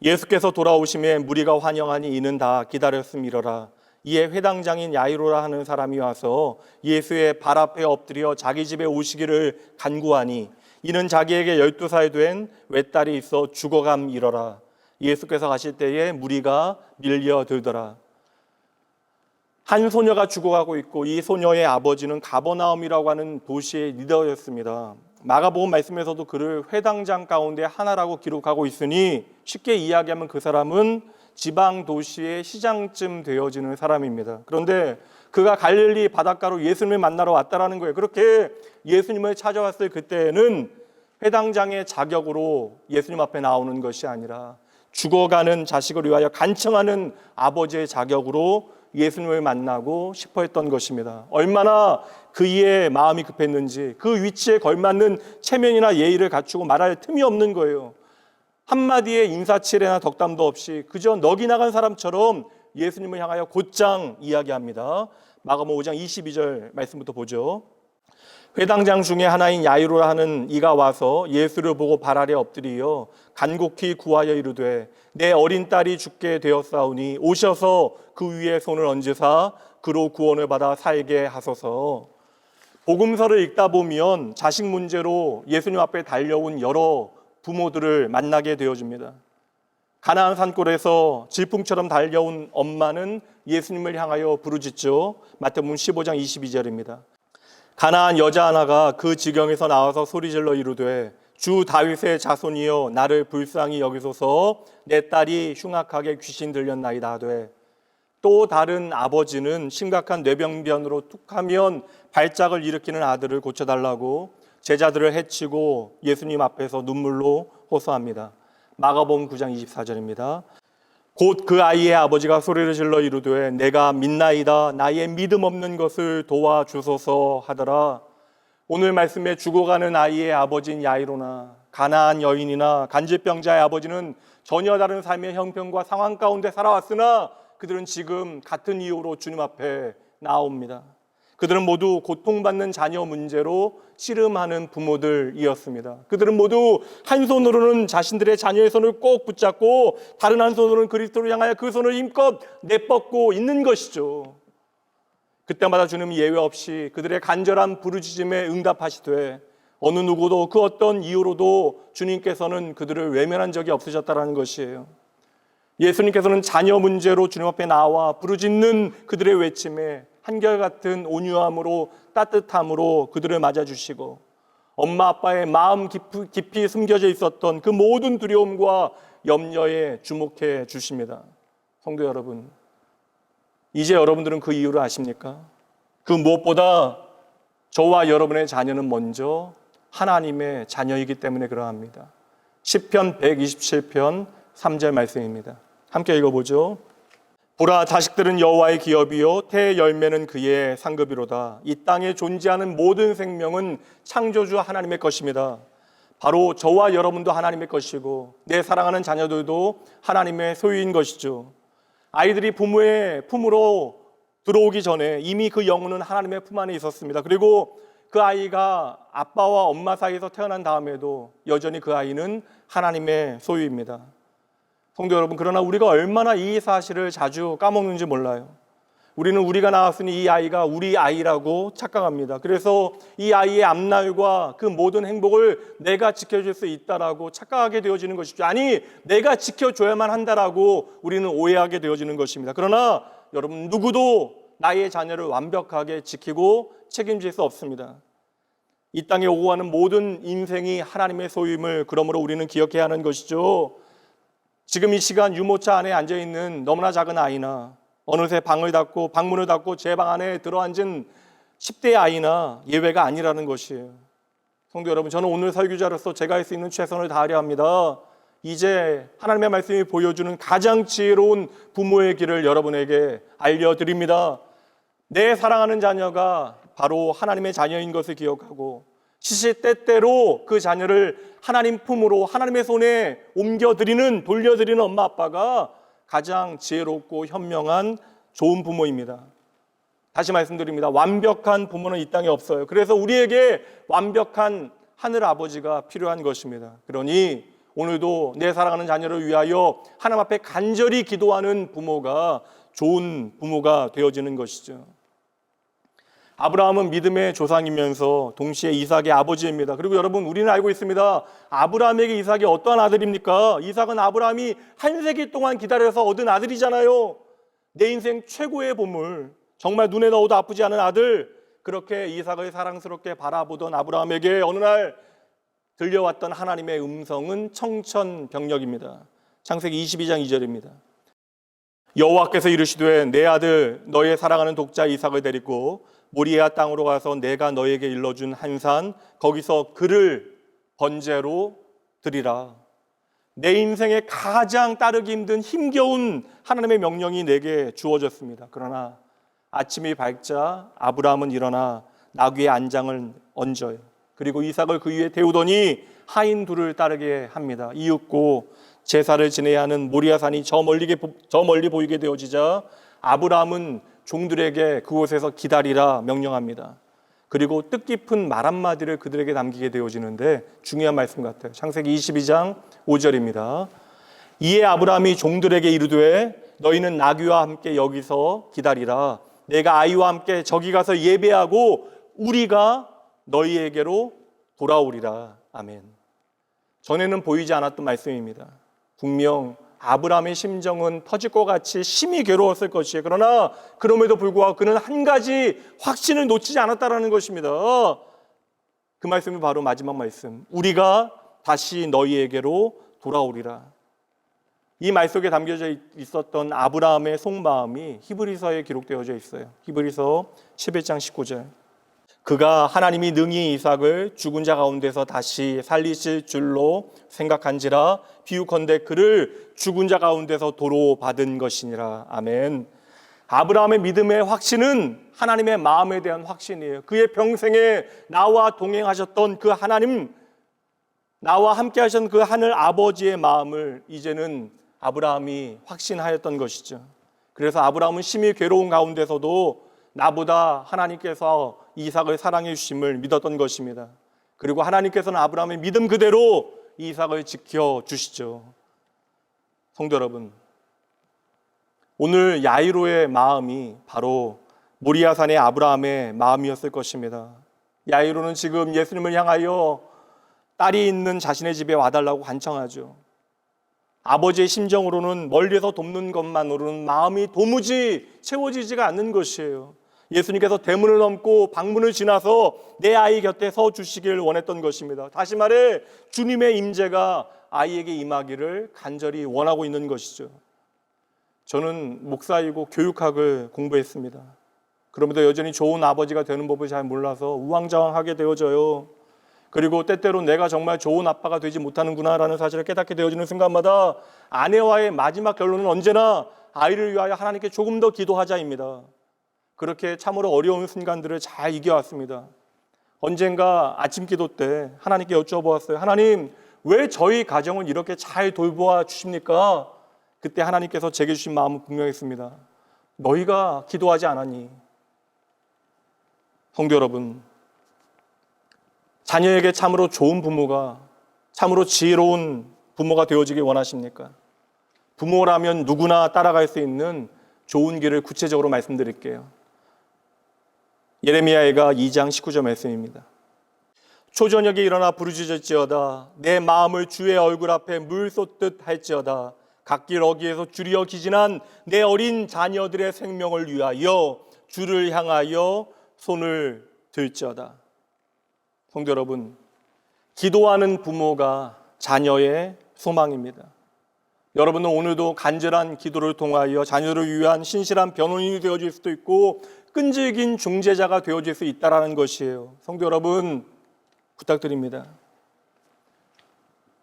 예수께서 돌아오심에 무리가 환영하니 이는 다 기다렸음이러라. 이에 회당장인 야이로라 하는 사람이 와서 예수의 발 앞에 엎드려 자기 집에 오시기를 간구하니 이는 자기에게 12살 된 외딸이 있어 죽어감이러라. 예수께서 가실 때에 무리가 밀려들더라. 한 소녀가 죽어가고 있고 이 소녀의 아버지는 가버나움이라고 하는 도시의 리더였습니다. 마가복음 말씀에서도 그를 회당장 가운데 하나라고 기록하고 있으니 쉽게 이야기하면 그 사람은 지방 도시의 시장쯤 되어지는 사람입니다. 그런데 그가 갈릴리 바닷가로 예수님을 만나러 왔다라는 거예요. 그렇게 예수님을 찾아왔을 그때에는 회당장의 자격으로 예수님 앞에 나오는 것이 아니라 죽어가는 자식을 위하여 간청하는 아버지의 자격으로 예수님을 만나고 싶어 했던 것입니다. 얼마나 그의 마음이 급했는지 그 위치에 걸맞는 체면이나 예의를 갖추고 말할 틈이 없는 거예요. 한마디의 인사치레나 덕담도 없이 그저 넋이 나간 사람처럼 예수님을 향하여 곧장 이야기합니다. 마가복음 5장 22절 말씀부터 보죠. 회당장 중에 하나인 야이로라 하는 이가 와서 예수를 보고 발 아래 엎드리어 간곡히 구하여 이르되 내 어린 딸이 죽게 되었사오니 오셔서 그 위에 손을 얹으사 그로 구원을 받아 살게 하소서. 복음서를 읽다 보면 자식 문제로 예수님 앞에 달려온 여러 부모들을 만나게 되어집니다. 가나안 산골에서 질풍처럼 달려온 엄마는 예수님을 향하여 부르짖죠. 마태복음 15장 22절입니다. 가나안 여자 하나가 그 지경에서 나와서 소리질러 이르되 주 다윗의 자손이여 나를 불쌍히 여기소서 내 딸이 흉악하게 귀신 들렸나이다 하되 또 다른 아버지는 심각한 뇌병변으로 툭하면 발작을 일으키는 아들을 고쳐달라고 제자들을 해치고 예수님 앞에서 눈물로 호소합니다. 마가복음 9장 24절입니다. 곧 그 아이의 아버지가 소리를 질러 이르되 내가 믿나이다 나의 믿음 없는 것을 도와주소서 하더라. 오늘 말씀에 죽어가는 아이의 아버지인 야이로나 가나안 여인이나 간질병자의 아버지는 전혀 다른 삶의 형편과 상황 가운데 살아왔으나 그들은 지금 같은 이유로 주님 앞에 나옵니다. 그들은 모두 고통받는 자녀 문제로 씨름하는 부모들이었습니다. 그들은 모두 한 손으로는 자신들의 자녀의 손을 꼭 붙잡고 다른 한 손으로는 그리스도를 향하여 그 손을 힘껏 내뻗고 있는 것이죠. 그때마다 주님은 예외 없이 그들의 간절한 부르짖음에 응답하시되 어느 누구도 그 어떤 이유로도 주님께서는 그들을 외면한 적이 없으셨다는 것이에요. 예수님께서는 자녀 문제로 주님 앞에 나와 부르짖는 그들의 외침에 한결같은 온유함으로 따뜻함으로 그들을 맞아주시고 엄마 아빠의 마음 깊이 숨겨져 있었던 그 모든 두려움과 염려에 주목해 주십니다. 성도 여러분, 이제 여러분들은 그 이유를 아십니까? 그 무엇보다 저와 여러분의 자녀는 먼저 하나님의 자녀이기 때문에 그러합니다. 시편 127편 3절 말씀입니다. 함께 읽어보죠. 보라, 자식들은 여호와의 기업이요 태의 열매는 그의 상급이로다. 이 땅에 존재하는 모든 생명은 창조주 하나님의 것입니다. 바로 저와 여러분도 하나님의 것이고 내 사랑하는 자녀들도 하나님의 소유인 것이죠. 아이들이 부모의 품으로 들어오기 전에 이미 그 영혼은 하나님의 품 안에 있었습니다. 그리고 그 아이가 아빠와 엄마 사이에서 태어난 다음에도 여전히 그 아이는 하나님의 소유입니다. 성도 여러분, 그러나 우리가 얼마나 이 사실을 자주 까먹는지 몰라요. 우리는 우리가 낳았으니 이 아이가 우리 아이라고 착각합니다. 그래서 이 아이의 앞날과 그 모든 행복을 내가 지켜줄 수 있다라고 착각하게 되어지는 것이죠. 아니, 내가 지켜줘야만 한다라고 우리는 오해하게 되어지는 것입니다. 그러나 여러분, 누구도 나의 자녀를 완벽하게 지키고 책임질 수 없습니다. 이 땅에 오고 가는 모든 인생이 하나님의 소유임을 그러므로 우리는 기억해야 하는 것이죠. 지금 이 시간 유모차 안에 앉아있는 너무나 작은 아이나 어느새 방문을 닫고 제 방 안에 들어앉은 10대 아이나 예외가 아니라는 것이에요. 성도 여러분, 저는 오늘 설교자로서 제가 할 수 있는 최선을 다하려 합니다. 이제 하나님의 말씀이 보여주는 가장 지혜로운 부모의 길을 여러분에게 알려드립니다. 내 사랑하는 자녀가 바로 하나님의 자녀인 것을 기억하고 시시때때로 그 자녀를 하나님 품으로 하나님의 손에 돌려드리는 엄마 아빠가 가장 지혜롭고 현명한 좋은 부모입니다. 다시 말씀드립니다. 완벽한 부모는 이 땅에 없어요. 그래서 우리에게 완벽한 하늘 아버지가 필요한 것입니다. 그러니 오늘도 내 사랑하는 자녀를 위하여 하나님 앞에 간절히 기도하는 부모가 좋은 부모가 되어지는 것이죠. 아브라함은 믿음의 조상이면서 동시에 이삭의 아버지입니다. 그리고 여러분, 우리는 알고 있습니다. 아브라함에게 이삭이 어떠한 아들입니까? 이삭은 아브라함이 한 세기 동안 기다려서 얻은 아들이잖아요. 내 인생 최고의 보물, 정말 눈에 넣어도 아프지 않은 아들, 그렇게 이삭을 사랑스럽게 바라보던 아브라함에게 어느 날 들려왔던 하나님의 음성은 청천벽력입니다. 창세기 22장 2절입니다. 여호와께서 이르시되 내 아들 너의 사랑하는 독자 이삭을 데리고 모리아 땅으로 가서 내가 너에게 일러준 한 산 거기서 그를 번제로 드리라. 내 인생에 가장 따르기 힘든 힘겨운 하나님의 명령이 내게 주어졌습니다. 그러나 아침이 밝자 아브라함은 일어나 나귀의 안장을 얹어요. 그리고 이삭을 그 위에 태우더니 하인 둘을 따르게 합니다. 이윽고 제사를 지내야 하는 모리아산이 저 멀리 보이게 되어지자 아브라함은 종들에게 그곳에서 기다리라 명령합니다. 그리고 뜻깊은 말 한마디를 그들에게 남기게 되어지는데 중요한 말씀 같아요. 창세기 22장 5절입니다. 이에 아브라함이 종들에게 이르되 너희는 나귀와 함께 여기서 기다리라. 내가 아이와 함께 저기 가서 예배하고 우리가 너희에게로 돌아오리라. 아멘. 전에는 보이지 않았던 말씀입니다. 분명 아브라함의 심정은 터질 것 같이 심히 괴로웠을 것이에요. 그러나 그럼에도 불구하고 그는 한 가지 확신을 놓치지 않았다는 것입니다. 그 말씀이 바로 마지막 말씀. 우리가 다시 너희에게로 돌아오리라. 이 말 속에 담겨져 있었던 아브라함의 속마음이 히브리서에 기록되어져 있어요. 히브리서 11장 19절. 그가 하나님이 능히 이삭을 죽은 자 가운데서 다시 살리실 줄로 생각한지라 비유컨대 그를 죽은 자 가운데서 도로 받은 것이니라. 아멘. 아브라함의 믿음의 확신은 하나님의 마음에 대한 확신이에요. 그의 평생에 나와 동행하셨던 그 하나님, 나와 함께 하신 그 하늘 아버지의 마음을 이제는 아브라함이 확신하였던 것이죠. 그래서 아브라함은 심히 괴로운 가운데서도 나보다 하나님께서 이삭을 사랑해 주심을 믿었던 것입니다. 그리고 하나님께서는 아브라함의 믿음 그대로 이삭을 지켜주시죠. 성도 여러분, 오늘 야이로의 마음이 바로 모리아산의 아브라함의 마음이었을 것입니다. 야이로는 지금 예수님을 향하여 딸이 있는 자신의 집에 와달라고 간청하죠. 아버지의 심정으로는 멀리서 돕는 것만으로는 마음이 도무지 채워지지가 않는 것이에요. 예수님께서 대문을 넘고 방문을 지나서 내 아이 곁에 서 주시기를 원했던 것입니다. 다시 말해 주님의 임재가 아이에게 임하기를 간절히 원하고 있는 것이죠. 저는 목사이고 교육학을 공부했습니다. 그럼에도 여전히 좋은 아버지가 되는 법을 잘 몰라서 우왕좌왕하게 되어져요. 그리고 때때로 내가 정말 좋은 아빠가 되지 못하는구나라는 사실을 깨닫게 되어지는 순간마다 아내와의 마지막 결론은 언제나 아이를 위하여 하나님께 조금 더 기도하자입니다. 그렇게 참으로 어려운 순간들을 잘 이겨왔습니다. 언젠가 아침 기도 때 하나님께 여쭤보았어요. 하나님, 왜 저희 가정을 이렇게 잘 돌보아 주십니까? 그때 하나님께서 제게 주신 마음은 분명했습니다. 너희가 기도하지 않았니? 성도 여러분, 자녀에게 참으로 좋은 부모가, 참으로 지혜로운 부모가 되어지길 원하십니까? 부모라면 누구나 따라갈 수 있는 좋은 길을 구체적으로 말씀드릴게요. 예레미야가 2장 19절 말씀입니다. 초저녁에 일어나 부르짖을지어다 내 마음을 주의 얼굴 앞에 물 쏟듯 할지어다 갓길 어귀에서 줄이어 기진한 내 어린 자녀들의 생명을 위하여 주를 향하여 손을 들지어다. 성도 여러분, 기도하는 부모가 자녀의 소망입니다. 여러분은 오늘도 간절한 기도를 통하여 자녀를 위한 신실한 변호인이 되어질 수도 있고 끈질긴 중재자가 되어질 수 있다는 것이에요. 성도 여러분, 부탁드립니다.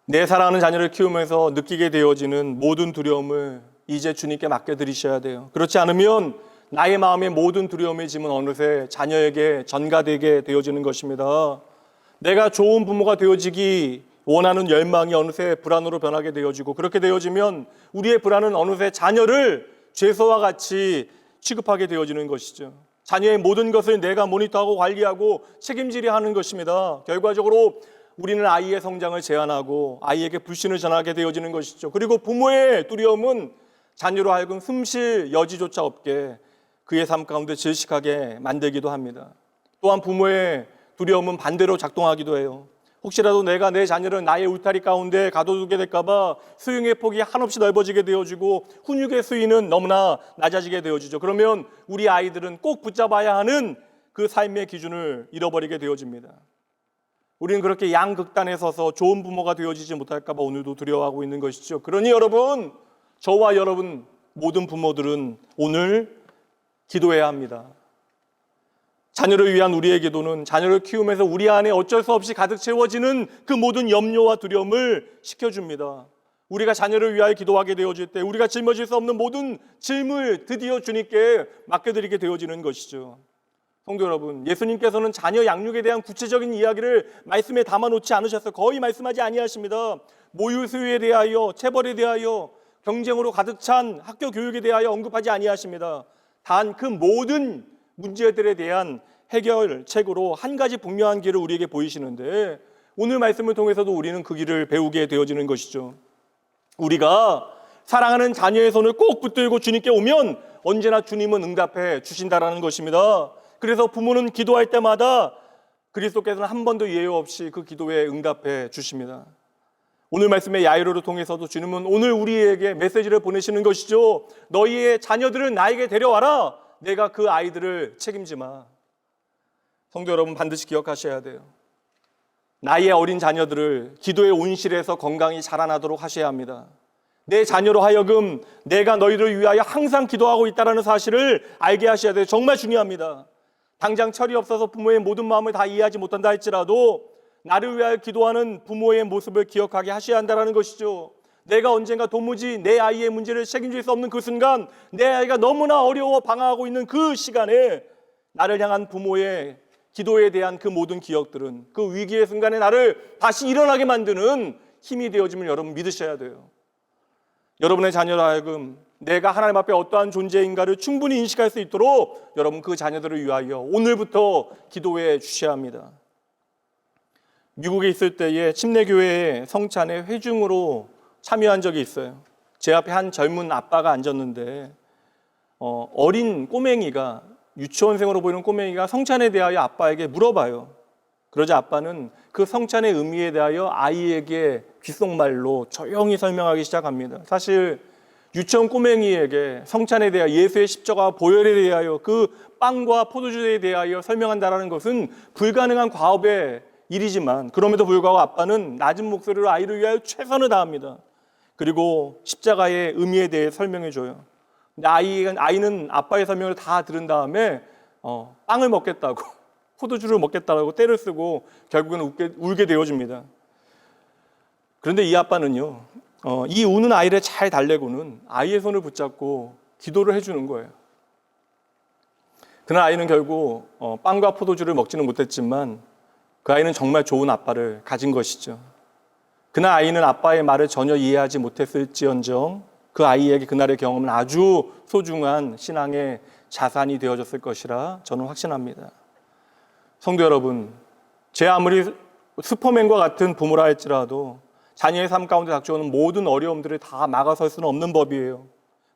내 사랑하는 자녀를 키우면서 느끼게 되어지는 모든 두려움을 이제 주님께 맡겨드리셔야 돼요. 그렇지 않으면 나의 마음의 모든 두려움의 짐은 어느새 자녀에게 전가되게 되어지는 것입니다. 내가 좋은 부모가 되어지기 원하는 열망이 어느새 불안으로 변하게 되어지고 그렇게 되어지면 우리의 불안은 어느새 자녀를 죄서와 같이 취급하게 되어지는 것이죠. 자녀의 모든 것을 내가 모니터하고 관리하고 책임지려 하는 것입니다. 결과적으로 우리는 아이의 성장을 제한하고 아이에게 불신을 전하게 되어지는 것이죠. 그리고 부모의 두려움은 자녀로 하여금 숨쉴 여지조차 없게 그의 삶 가운데 질식하게 만들기도 합니다. 또한 부모의 두려움은 반대로 작동하기도 해요. 혹시라도 내가 내 자녀를 나의 울타리 가운데 가둬두게 될까봐 수용의 폭이 한없이 넓어지게 되어지고 훈육의 수위는 너무나 낮아지게 되어지죠. 그러면 우리 아이들은 꼭 붙잡아야 하는 그 삶의 기준을 잃어버리게 되어집니다. 우리는 그렇게 양극단에 서서 좋은 부모가 되어지지 못할까봐 오늘도 두려워하고 있는 것이죠. 그러니 여러분, 저와 여러분 모든 부모들은 오늘 기도해야 합니다. 자녀를 위한 우리의 기도는 자녀를 키우면서 우리 안에 어쩔 수 없이 가득 채워지는 그 모든 염려와 두려움을 식혀줍니다. 우리가 자녀를 위하여 기도하게 되어질 때 우리가 짊어질 수 없는 모든 짐을 드디어 주님께 맡겨드리게 되어지는 것이죠. 성도 여러분, 예수님께서는 자녀 양육에 대한 구체적인 이야기를 말씀에 담아놓지 않으셔서 거의 말씀하지 아니하십니다. 모유 수유에 대하여, 체벌에 대하여, 경쟁으로 가득 찬 학교 교육에 대하여 언급하지 아니하십니다. 단 그 모든 문제들에 대한 해결책으로 한 가지 분명한 길을 우리에게 보이시는데 오늘 말씀을 통해서도 우리는 그 길을 배우게 되어지는 것이죠. 우리가 사랑하는 자녀의 손을 꼭 붙들고 주님께 오면 언제나 주님은 응답해 주신다라는 것입니다. 그래서 부모는 기도할 때마다 그리스도께서는 한 번도 예외 없이 그 기도에 응답해 주십니다. 오늘 말씀의 야이로를 통해서도 주님은 오늘 우리에게 메시지를 보내시는 것이죠. 너희의 자녀들을 나에게 데려와라. 내가 그 아이들을 책임지마. 성도 여러분, 반드시 기억하셔야 돼요. 나의 어린 자녀들을 기도의 온실에서 건강히 자라나도록 하셔야 합니다. 내 자녀로 하여금 내가 너희를 위하여 항상 기도하고 있다는 사실을 알게 하셔야 돼요. 정말 중요합니다. 당장 철이 없어서 부모의 모든 마음을 다 이해하지 못한다 할지라도 나를 위하여 기도하는 부모의 모습을 기억하게 하셔야 한다는 것이죠. 내가 언젠가 도무지 내 아이의 문제를 책임질 수 없는 그 순간, 내 아이가 너무나 어려워 방황하고 있는 그 시간에 나를 향한 부모의 기도에 대한 그 모든 기억들은 그 위기의 순간에 나를 다시 일어나게 만드는 힘이 되어짐을 여러분 믿으셔야 돼요. 여러분의 자녀로 하여금 내가 하나님 앞에 어떠한 존재인가를 충분히 인식할 수 있도록 여러분 그 자녀들을 위하여 오늘부터 기도해 주셔야 합니다. 미국에 있을 때에 침례교회 성찬에 회중으로 참여한 적이 있어요. 제 앞에 한 젊은 아빠가 앉았는데 어린 꼬맹이가, 유치원생으로 보이는 꼬맹이가 성찬에 대하여 아빠에게 물어봐요. 그러자 아빠는 그 성찬의 의미에 대하여 아이에게 귓속말로 조용히 설명하기 시작합니다. 사실 유치원 꼬맹이에게 성찬에 대하여 예수의 십자가 보혈에 대하여 그 빵과 포도주에 대하여 설명한다는 것은 불가능한 과업의 일이지만 그럼에도 불구하고 아빠는 낮은 목소리로 아이를 위하여 최선을 다합니다. 그리고 십자가의 의미에 대해 설명해 줘요. 근데 아이는 아빠의 설명을 다 들은 다음에 빵을 먹겠다고 포도주를 먹겠다고 떼를 쓰고 결국은 울게 되어줍니다. 그런데 이 아빠는요, 이 우는 아이를 잘 달래고는 아이의 손을 붙잡고 기도를 해주는 거예요. 그날 아이는 결국 빵과 포도주를 먹지는 못했지만 그 아이는 정말 좋은 아빠를 가진 것이죠. 그날 아이는 아빠의 말을 전혀 이해하지 못했을지언정 그 아이에게 그날의 경험은 아주 소중한 신앙의 자산이 되어졌을 것이라 저는 확신합니다. 성도 여러분, 제 아무리 슈퍼맨과 같은 부모라 할지라도 자녀의 삶 가운데 닥쳐오는 모든 어려움들을 다 막아설 수는 없는 법이에요.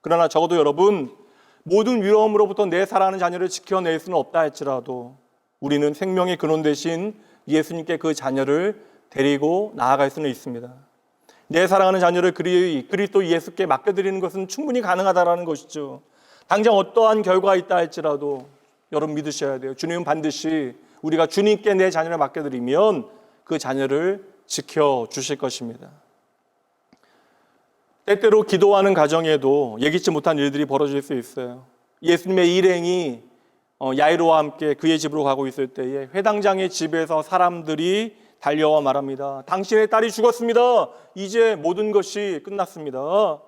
그러나 적어도 여러분, 모든 위험으로부터 내 사랑하는 자녀를 지켜낼 수는 없다 할지라도 우리는 생명의 근원 대신 예수님께 그 자녀를 데리고 나아갈 수는 있습니다. 내 사랑하는 자녀를 그리스도 예수께 맡겨드리는 것은 충분히 가능하다는 것이죠. 당장 어떠한 결과가 있다 할지라도 여러분 믿으셔야 돼요. 주님은 반드시 우리가 주님께 내 자녀를 맡겨드리면 그 자녀를 지켜주실 것입니다. 때때로 기도하는 가정에도 예기치 못한 일들이 벌어질 수 있어요. 예수님의 일행이 야이로와 함께 그의 집으로 가고 있을 때에 회당장의 집에서 사람들이 달려와 말합니다. 당신의 딸이 죽었습니다. 이제 모든 것이 끝났습니다.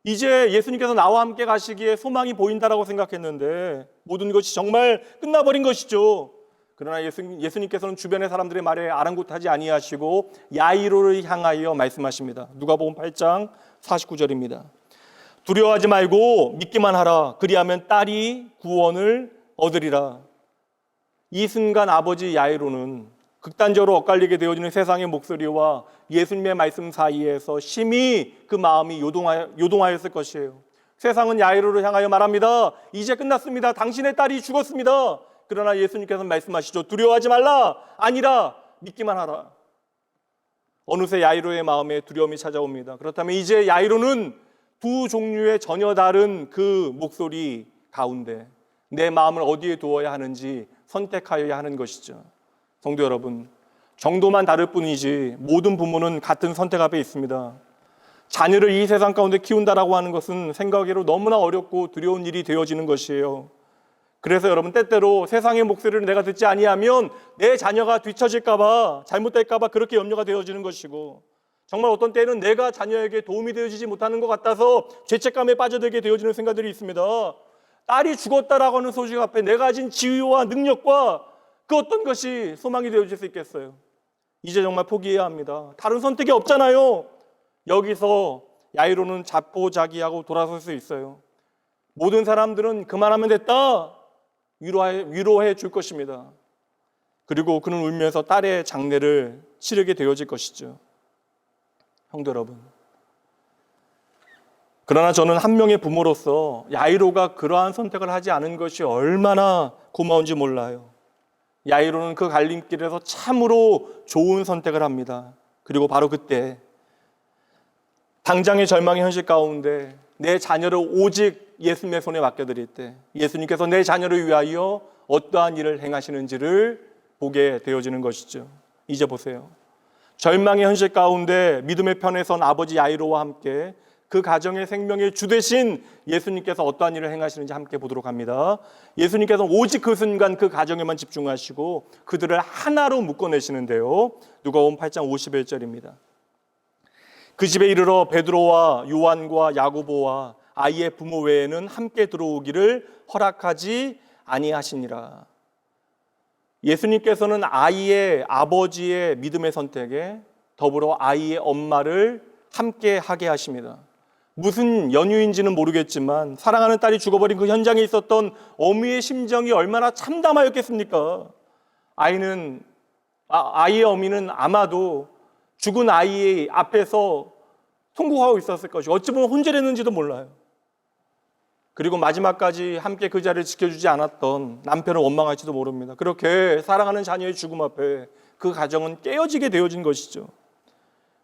이제 예수님께서 나와 함께 가시기에 소망이 보인다라고 생각했는데 모든 것이 정말 끝나버린 것이죠. 그러나 예수님께서는 주변의 사람들의 말에 아랑곳하지 아니하시고 야이로를 향하여 말씀하십니다. 누가복음 8장 49절입니다. 두려워하지 말고 믿기만 하라. 그리하면 딸이 구원을 얻으리라. 이 순간 아버지 야이로는 극단적으로 엇갈리게 되어지는 세상의 목소리와 예수님의 말씀 사이에서 심히 그 마음이 요동하였을 것이에요. 세상은 야이로를 향하여 말합니다. 이제 끝났습니다. 당신의 딸이 죽었습니다. 그러나 예수님께서 말씀하시죠. 두려워하지 말라. 아니라 믿기만 하라. 어느새 야이로의 마음에 두려움이 찾아옵니다. 그렇다면 이제 야이로는 두 종류의 전혀 다른 그 목소리 가운데 내 마음을 어디에 두어야 하는지 선택하여야 하는 것이죠. 성도 여러분, 정도만 다를 뿐이지 모든 부모는 같은 선택 앞에 있습니다. 자녀를 이 세상 가운데 키운다라고 하는 것은 생각으로 너무나 어렵고 두려운 일이 되어지는 것이에요. 그래서 여러분 때때로 세상의 목소리를 내가 듣지 아니하면 내 자녀가 뒤처질까 봐, 잘못될까 봐 그렇게 염려가 되어지는 것이고 정말 어떤 때는 내가 자녀에게 도움이 되어지지 못하는 것 같아서 죄책감에 빠져들게 되어지는 생각들이 있습니다. 딸이 죽었다라고 하는 소식 앞에 내가 가진 지위와 능력과 그 어떤 것이 소망이 되어질 수 있겠어요? 이제 정말 포기해야 합니다. 다른 선택이 없잖아요. 여기서 야이로는 자포자기하고 돌아설 수 있어요. 모든 사람들은 그만하면 됐다. 위로해 줄 것입니다. 그리고 그는 울면서 딸의 장례를 치르게 되어질 것이죠. 형제 여러분, 그러나 저는 한 명의 부모로서 야이로가 그러한 선택을 하지 않은 것이 얼마나 고마운지 몰라요. 야이로는 그 갈림길에서 참으로 좋은 선택을 합니다. 그리고 바로 그때 당장의 절망의 현실 가운데 내 자녀를 오직 예수님의 손에 맡겨드릴 때 예수님께서 내 자녀를 위하여 어떠한 일을 행하시는지를 보게 되어지는 것이죠. 이제 보세요. 절망의 현실 가운데 믿음의 편에 선 아버지 야이로와 함께 그 가정의 생명의 주 되신 예수님께서 어떠한 일을 행하시는지 함께 보도록 합니다. 예수님께서 오직 그 순간 그 가정에만 집중하시고 그들을 하나로 묶어내시는데요. 누가복음 8장 51절입니다. 그 집에 이르러 베드로와 요한과 야고보와 아이의 부모 외에는 함께 들어오기를 허락하지 아니하시니라. 예수님께서는 아이의 아버지의 믿음의 선택에 더불어 아이의 엄마를 함께 하게 하십니다. 무슨 연유인지는 모르겠지만 사랑하는 딸이 죽어버린 그 현장에 있었던 어미의 심정이 얼마나 참담하였겠습니까? 아이의 어미는 아마도 죽은 아이 앞에서 통곡하고 있었을 것이고 어찌 보면 혼절했는지도 몰라요. 그리고 마지막까지 함께 그 자리를 지켜주지 않았던 남편을 원망할지도 모릅니다. 그렇게 사랑하는 자녀의 죽음 앞에 그 가정은 깨어지게 되어진 것이죠.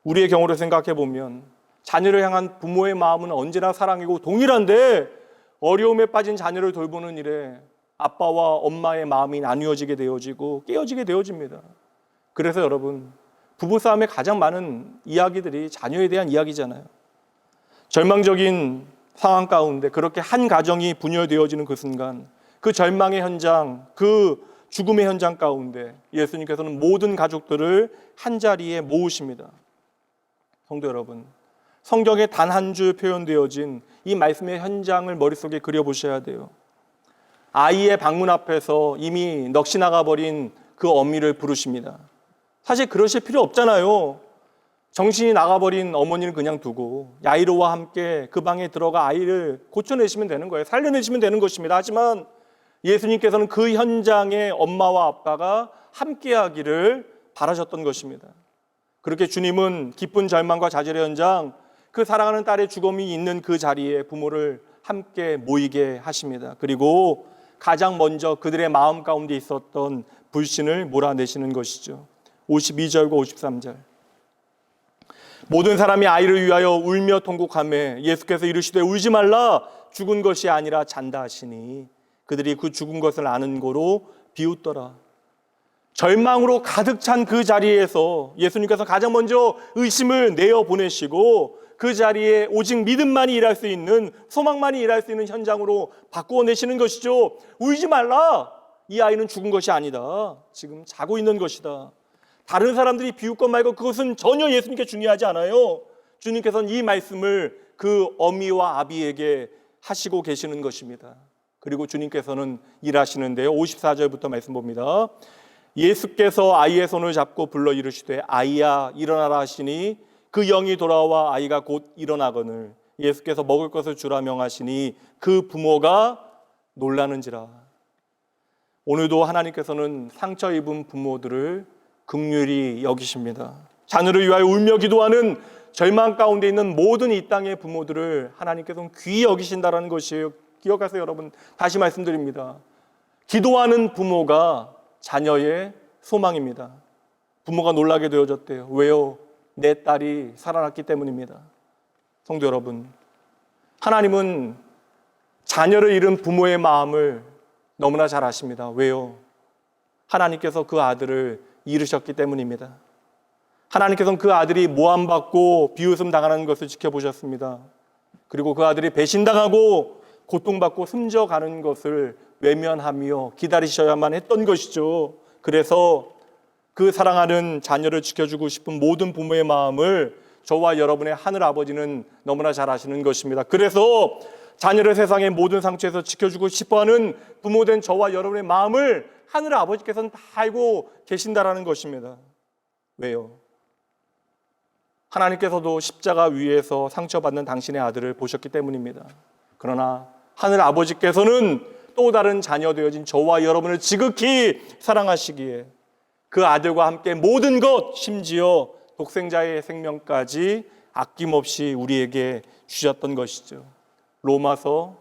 우리의 경우를 생각해 보면 자녀를 향한 부모의 마음은 언제나 사랑이고 동일한데 어려움에 빠진 자녀를 돌보는 일에 아빠와 엄마의 마음이 나뉘어지게 되어지고 깨어지게 되어집니다. 그래서 여러분, 부부싸움의 가장 많은 이야기들이 자녀에 대한 이야기잖아요. 절망적인 상황 가운데 그렇게 한 가정이 분열되어지는 그 순간, 그 절망의 현장, 그 죽음의 현장 가운데 예수님께서는 모든 가족들을 한자리에 모으십니다. 성도 여러분, 성경에 단 한 줄 표현되어진 이 말씀의 현장을 머릿속에 그려보셔야 돼요. 아이의 방문 앞에서 이미 넋이 나가버린 그 어미를 부르십니다. 사실 그러실 필요 없잖아요. 정신이 나가버린 어머니를 그냥 두고 야이로와 함께 그 방에 들어가 아이를 고쳐내시면 되는 거예요. 살려내시면 되는 것입니다. 하지만 예수님께서는 그 현장에 엄마와 아빠가 함께하기를 바라셨던 것입니다. 그렇게 주님은 기쁜 절망과 좌절의 현장, 그 사랑하는 딸의 죽음이 있는 그 자리에 부모를 함께 모이게 하십니다. 그리고 가장 먼저 그들의 마음 가운데 있었던 불신을 몰아내시는 것이죠. 52절과 53절. 모든 사람이 아이를 위하여 울며 통곡하며 예수께서 이르시되 울지 말라, 죽은 것이 아니라 잔다 하시니 그들이 그 죽은 것을 아는 고로 비웃더라. 절망으로 가득 찬 그 자리에서 예수님께서 가장 먼저 의심을 내어보내시고 그 자리에 오직 믿음만이 일할 수 있는, 소망만이 일할 수 있는 현장으로 바꾸어내시는 것이죠. 울지 말라, 이 아이는 죽은 것이 아니다, 지금 자고 있는 것이다. 다른 사람들이 비웃건 말고 그것은 전혀 예수님께 중요하지 않아요. 주님께서는 이 말씀을 그 어미와 아비에게 하시고 계시는 것입니다. 그리고 주님께서는 일하시는데요. 54절부터 말씀 봅니다. 예수께서 아이의 손을 잡고 불러 이르시되 아이야 일어나라 하시니 그 영이 돌아와 아이가 곧 일어나거늘 예수께서 먹을 것을 주라 명하시니 그 부모가 놀라는지라. 오늘도 하나님께서는 상처 입은 부모들을 긍휼히 여기십니다. 자녀를 위하여 울며 기도하는 절망 가운데 있는 모든 이 땅의 부모들을 하나님께서는 귀히 여기신다라는 것이에요. 기억하세요, 여러분. 다시 말씀드립니다. 기도하는 부모가 자녀의 소망입니다. 부모가 놀라게 되어졌대요. 왜요? 내 딸이 살아났기 때문입니다. 성도 여러분, 하나님은 자녀를 잃은 부모의 마음을 너무나 잘 아십니다. 왜요? 하나님께서 그 아들을 잃으셨기 때문입니다. 하나님께서는 그 아들이 모함받고 비웃음 당하는 것을 지켜보셨습니다. 그리고 그 아들이 배신당하고 고통받고 숨져가는 것을 외면하며 기다리셔야만 했던 것이죠. 그래서 그 사랑하는 자녀를 지켜주고 싶은 모든 부모의 마음을 저와 여러분의 하늘 아버지는 너무나 잘 아시는 것입니다. 그래서 자녀를 세상의 모든 상처에서 지켜주고 싶어하는 부모된 저와 여러분의 마음을 하늘 아버지께서는 다 알고 계신다라는 것입니다. 왜요? 하나님께서도 십자가 위에서 상처받는 당신의 아들을 보셨기 때문입니다. 그러나 하늘 아버지께서는 또 다른 자녀 되어진 저와 여러분을 지극히 사랑하시기에 그 아들과 함께 모든 것, 심지어 독생자의 생명까지 아낌없이 우리에게 주셨던 것이죠. 로마서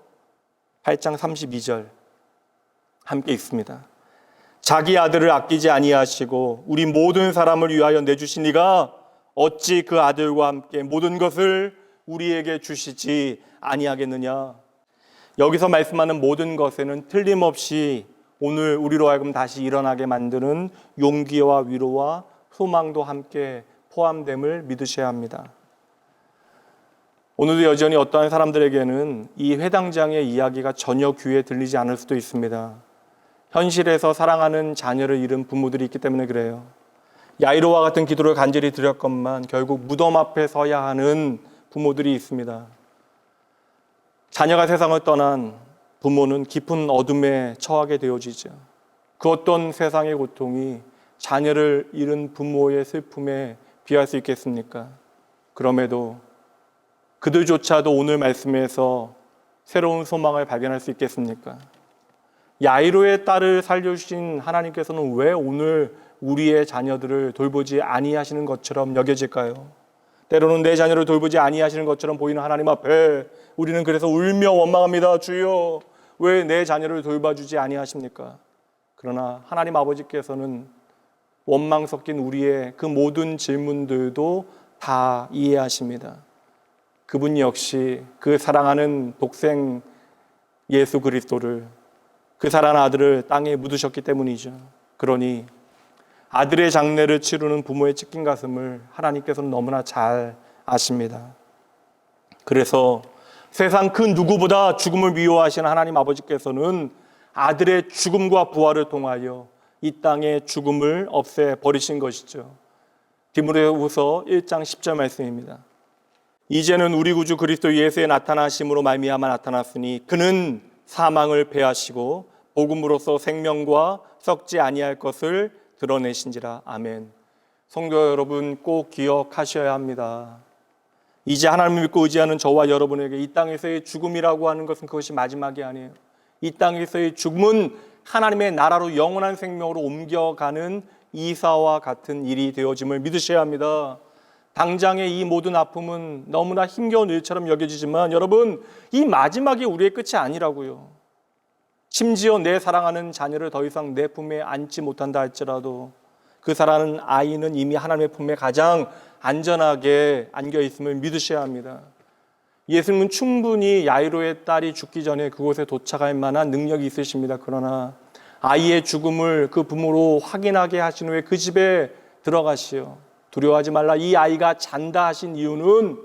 8장 32절 함께 읽습니다. 자기 아들을 아끼지 아니하시고 우리 모든 사람을 위하여 내주신 이가 어찌 그 아들과 함께 모든 것을 우리에게 주시지 아니하겠느냐. 여기서 말씀하는 모든 것에는 틀림없이 오늘 우리로 하여금 다시 일어나게 만드는 용기와 위로와 소망도 함께 포함됨을 믿으셔야 합니다. 오늘도 여전히 어떠한 사람들에게는 이 회당장의 이야기가 전혀 귀에 들리지 않을 수도 있습니다. 현실에서 사랑하는 자녀를 잃은 부모들이 있기 때문에 그래요. 야이로와 같은 기도를 간절히 드렸건만 결국 무덤 앞에 서야 하는 부모들이 있습니다. 자녀가 세상을 떠난 부모는 깊은 어둠에 처하게 되어지죠. 그 어떤 세상의 고통이 자녀를 잃은 부모의 슬픔에 비할 수 있겠습니까? 그럼에도 그들조차도 오늘 말씀에서 새로운 소망을 발견할 수 있겠습니까? 야이로의 딸을 살려주신 하나님께서는 왜 오늘 우리의 자녀들을 돌보지 아니하시는 것처럼 여겨질까요? 때로는 내 자녀를 돌보지 아니하시는 것처럼 보이는 하나님 앞에 우리는 그래서 울며 원망합니다. 주여, 왜 내 자녀를 돌봐주지 아니하십니까? 그러나 하나님 아버지께서는 원망 섞인 우리의 그 모든 질문들도 다 이해하십니다. 그분 역시 그 사랑하는 독생 예수 그리스도를, 그 사랑하는 아들을 땅에 묻으셨기 때문이죠. 그러니 아들의 장례를 치르는 부모의 찢긴 가슴을 하나님께서는 너무나 잘 아십니다. 그래서 세상 그 누구보다 죽음을 미워하시는 하나님 아버지께서는 아들의 죽음과 부활을 통하여 이 땅의 죽음을 없애버리신 것이죠. 디모데후서 1장 10절 말씀입니다. 이제는 우리 구주 그리스도 예수의 나타나심으로 말미암아 나타났으니 그는 사망을 패하시고 복음으로써 생명과 썩지 아니할 것을 드러내신지라. 아멘. 성도 여러분, 꼭 기억하셔야 합니다. 이제 하나님을 믿고 의지하는 저와 여러분에게 이 땅에서의 죽음이라고 하는 것은 그것이 마지막이 아니에요. 이 땅에서의 죽음은 하나님의 나라로 영원한 생명으로 옮겨가는 이사와 같은 일이 되어짐을 믿으셔야 합니다. 당장의 이 모든 아픔은 너무나 힘겨운 일처럼 여겨지지만 여러분, 이 마지막이 우리의 끝이 아니라고요. 심지어 내 사랑하는 자녀를 더 이상 내 품에 안지 못한다 할지라도 그 사랑하는 아이는 이미 하나님의 품에 가장 안전하게 안겨 있음을 믿으셔야 합니다. 예수님은 충분히 야이로의 딸이 죽기 전에 그곳에 도착할 만한 능력이 있으십니다. 그러나 아이의 죽음을 그 부모로 확인하게 하신 후에 그 집에 들어가시오. 두려워하지 말라, 이 아이가 잔다 하신 이유는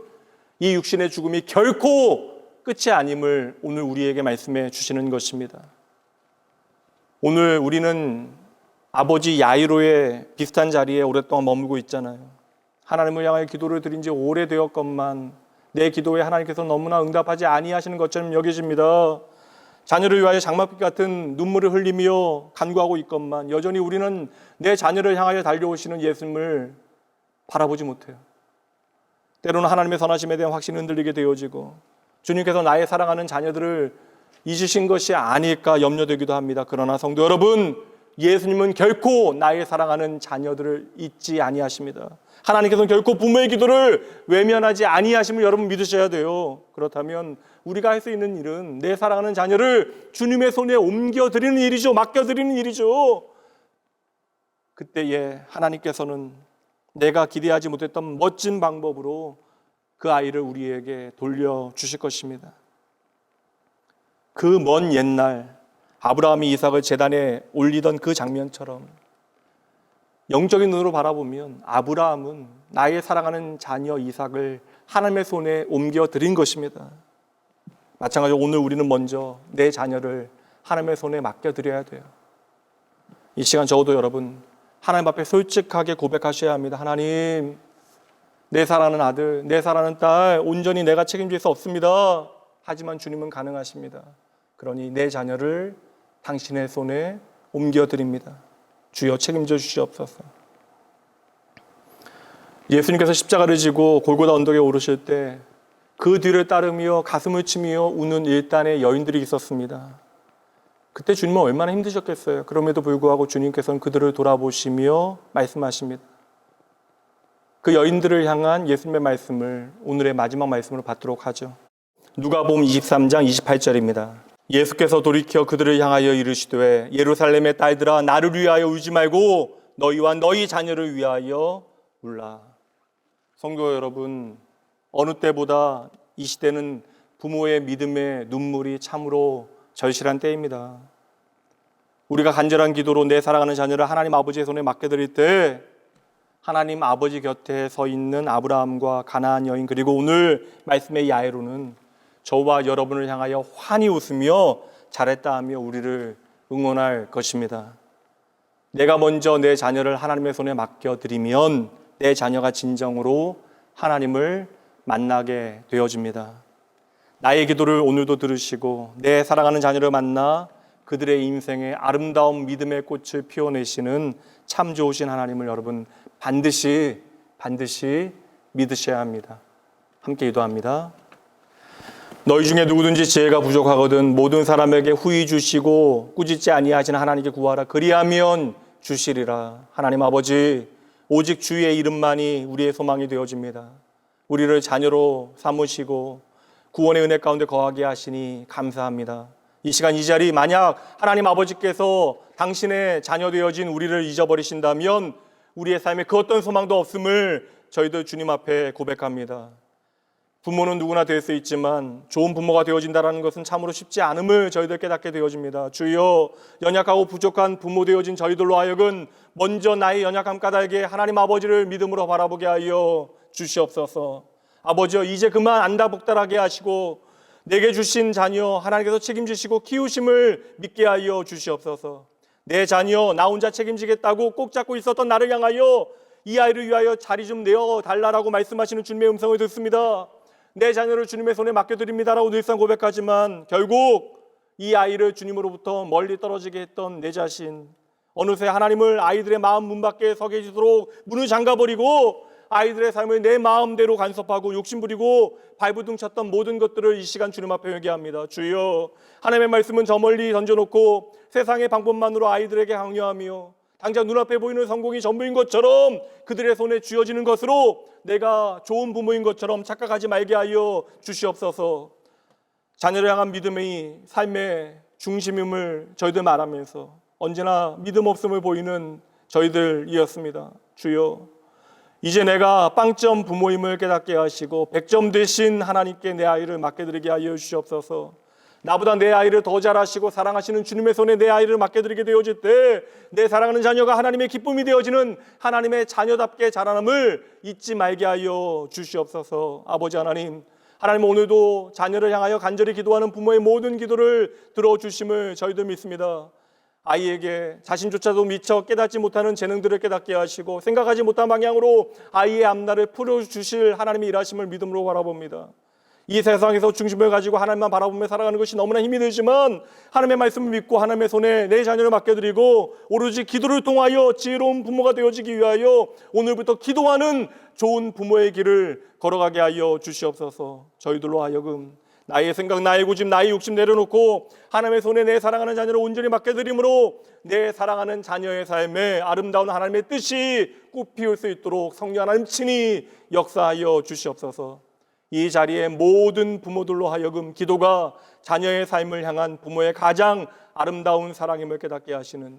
이 육신의 죽음이 결코 끝이 아님을 오늘 우리에게 말씀해 주시는 것입니다. 오늘 우리는 아버지 야이로의 비슷한 자리에 오랫동안 머물고 있잖아요. 하나님을 향하여 기도를 드린 지 오래되었건만 내 기도에 하나님께서 너무나 응답하지 아니하시는 것처럼 여겨집니다. 자녀를 위하여 장막빛 같은 눈물을 흘리며 간구하고 있건만 여전히 우리는 내 자녀를 향하여 달려오시는 예수님을 바라보지 못해요. 때로는 하나님의 선하심에 대한 확신이 흔들리게 되어지고 주님께서 나의 사랑하는 자녀들을 잊으신 것이 아닐까 염려되기도 합니다. 그러나 성도 여러분, 예수님은 결코 나의 사랑하는 자녀들을 잊지 아니하십니다. 하나님께서는 결코 부모의 기도를 외면하지 아니하심을 여러분 믿으셔야 돼요. 그렇다면 우리가 할 수 있는 일은 내 사랑하는 자녀를 주님의 손에 옮겨드리는 일이죠. 맡겨드리는 일이죠. 그때에 하나님께서는 내가 기대하지 못했던 멋진 방법으로 그 아이를 우리에게 돌려주실 것입니다. 그 먼 옛날 아브라함이 이삭을 제단에 올리던 그 장면처럼 영적인 눈으로 바라보면 아브라함은 나의 사랑하는 자녀 이삭을 하나님의 손에 옮겨드린 것입니다. 마찬가지로 오늘 우리는 먼저 내 자녀를 하나님의 손에 맡겨드려야 돼요. 이 시간 적어도 여러분 하나님 앞에 솔직하게 고백하셔야 합니다. 하나님, 내 사랑하는 아들, 내 사랑하는 딸 온전히 내가 책임질 수 없습니다. 하지만 주님은 가능하십니다. 그러니 내 자녀를 당신의 손에 옮겨드립니다. 주여 책임져 주시옵소서. 예수님께서 십자가를 지고 골고다 언덕에 오르실 때 그 뒤를 따르며 가슴을 치며 우는 일단의 여인들이 있었습니다. 그때 주님은 얼마나 힘드셨겠어요. 그럼에도 불구하고 주님께서는 그들을 돌아보시며 말씀하십니다. 그 여인들을 향한 예수님의 말씀을 오늘의 마지막 말씀으로 받도록 하죠. 누가복음 23장 28절입니다. 예수께서 돌이켜 그들을 향하여 이르시되 예루살렘의 딸들아, 나를 위하여 울지 말고 너희와 너희 자녀를 위하여 울라. 성도 여러분, 어느 때보다 이 시대는 부모의 믿음의 눈물이 참으로 절실한 때입니다. 우리가 간절한 기도로 내 사랑하는 자녀를 하나님 아버지의 손에 맡겨드릴 때 하나님 아버지 곁에 서 있는 아브라함과 가나안 여인, 그리고 오늘 말씀의 야이로는 저와 여러분을 향하여 환히 웃으며 잘했다 하며 우리를 응원할 것입니다. 내가 먼저 내 자녀를 하나님의 손에 맡겨드리면 내 자녀가 진정으로 하나님을 만나게 되어집니다. 나의 기도를 오늘도 들으시고 내 사랑하는 자녀를 만나 그들의 인생에 아름다운 믿음의 꽃을 피워내시는 참 좋으신 하나님을 여러분 반드시 믿으셔야 합니다. 함께 기도합니다. 너희 중에 누구든지 지혜가 부족하거든 모든 사람에게 후히 주시고 꾸짖지 아니하시는 하나님께 구하라. 그리하면 주시리라. 하나님 아버지, 오직 주의 이름만이 우리의 소망이 되어집니다. 우리를 자녀로 삼으시고 구원의 은혜 가운데 거하게 하시니 감사합니다. 이 시간 이 자리 만약 하나님 아버지께서 당신의 자녀 되어진 우리를 잊어버리신다면 우리의 삶에 그 어떤 소망도 없음을 저희들 주님 앞에 고백합니다. 부모는 누구나 될 수 있지만 좋은 부모가 되어진다는 것은 참으로 쉽지 않음을 저희들 깨닫게 되어집니다. 주여, 연약하고 부족한 부모 되어진 저희들로 하여금 먼저 나의 연약함 까닭에 하나님 아버지를 믿음으로 바라보게 하여 주시옵소서. 아버지여, 이제 그만 안달복달하게 하시고 내게 주신 자녀 하나님께서 책임지시고 키우심을 믿게 하여 주시옵소서. 내 자녀 나 혼자 책임지겠다고 꼭 잡고 있었던 나를 향하여 이 아이를 위하여 자리 좀 내어달라고 말씀하시는 주님의 음성을 듣습니다. 내 자녀를 주님의 손에 맡겨드립니다라고 늘상 고백하지만 결국 이 아이를 주님으로부터 멀리 떨어지게 했던 내 자신, 어느새 하나님을 아이들의 마음 문 밖에 서게 해주도록 문을 잠가버리고 아이들의 삶을 내 마음대로 간섭하고 욕심부리고 발부둥 쳤던 모든 것들을 이 시간 주님 앞에 회개합니다. 주여, 하나님의 말씀은 저 멀리 던져놓고 세상의 방법만으로 아이들에게 강요하며 당장 눈앞에 보이는 성공이 전부인 것처럼 그들의 손에 쥐어지는 것으로 내가 좋은 부모인 것처럼 착각하지 말게 하여 주시옵소서. 자녀를 향한 믿음의 삶의 중심임을 저희들 말하면서 언제나 믿음 없음을 보이는 저희들이었습니다. 주여, 이제 내가 빵점 부모임을 깨닫게 하시고 100점 되신 하나님께 내 아이를 맡겨드리게 하여 주시옵소서. 나보다 내 아이를 더 잘하시고 사랑하시는 주님의 손에 내 아이를 맡겨드리게 되어질 때 내 사랑하는 자녀가 하나님의 기쁨이 되어지는 하나님의 자녀답게 자라남을 잊지 말게 하여 주시옵소서. 아버지 하나님, 하나님 오늘도 자녀를 향하여 간절히 기도하는 부모의 모든 기도를 들어주심을 저희들 믿습니다. 아이에게 자신조차도 미처 깨닫지 못하는 재능들을 깨닫게 하시고 생각하지 못한 방향으로 아이의 앞날을 풀어주실 하나님의 일하심을 믿음으로 바라봅니다. 이 세상에서 중심을 가지고 하나님만 바라보며 살아가는 것이 너무나 힘이 들지만 하나님의 말씀을 믿고 하나님의 손에 내 자녀를 맡겨드리고 오로지 기도를 통하여 지혜로운 부모가 되어지기 위하여 오늘부터 기도하는 좋은 부모의 길을 걸어가게 하여 주시옵소서. 저희들로 하여금 나의 생각, 나의 고집, 나의 욕심 내려놓고 하나님의 손에 내 사랑하는 자녀를 온전히 맡겨드림으로 내 사랑하는 자녀의 삶에 아름다운 하나님의 뜻이 꽃피울 수 있도록 성령 하나님 친히 역사하여 주시옵소서. 이 자리에 모든 부모들로 하여금 기도가 자녀의 삶을 향한 부모의 가장 아름다운 사랑임을 깨닫게 하시는,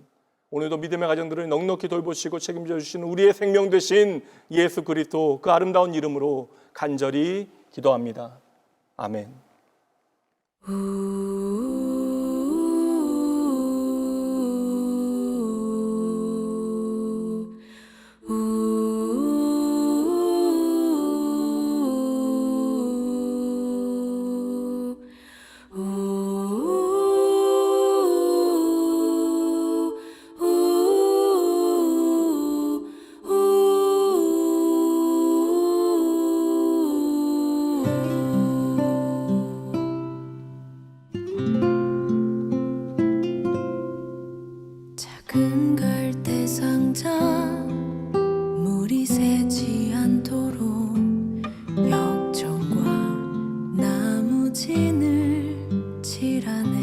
오늘도 믿음의 가정들을 넉넉히 돌보시고 책임져 주시는 우리의 생명 되신 예수 그리스도 그 아름다운 이름으로 간절히 기도합니다. 아멘. 작은 갈대 상자 물이 새지 않도록 역청과 나무진을 칠하네.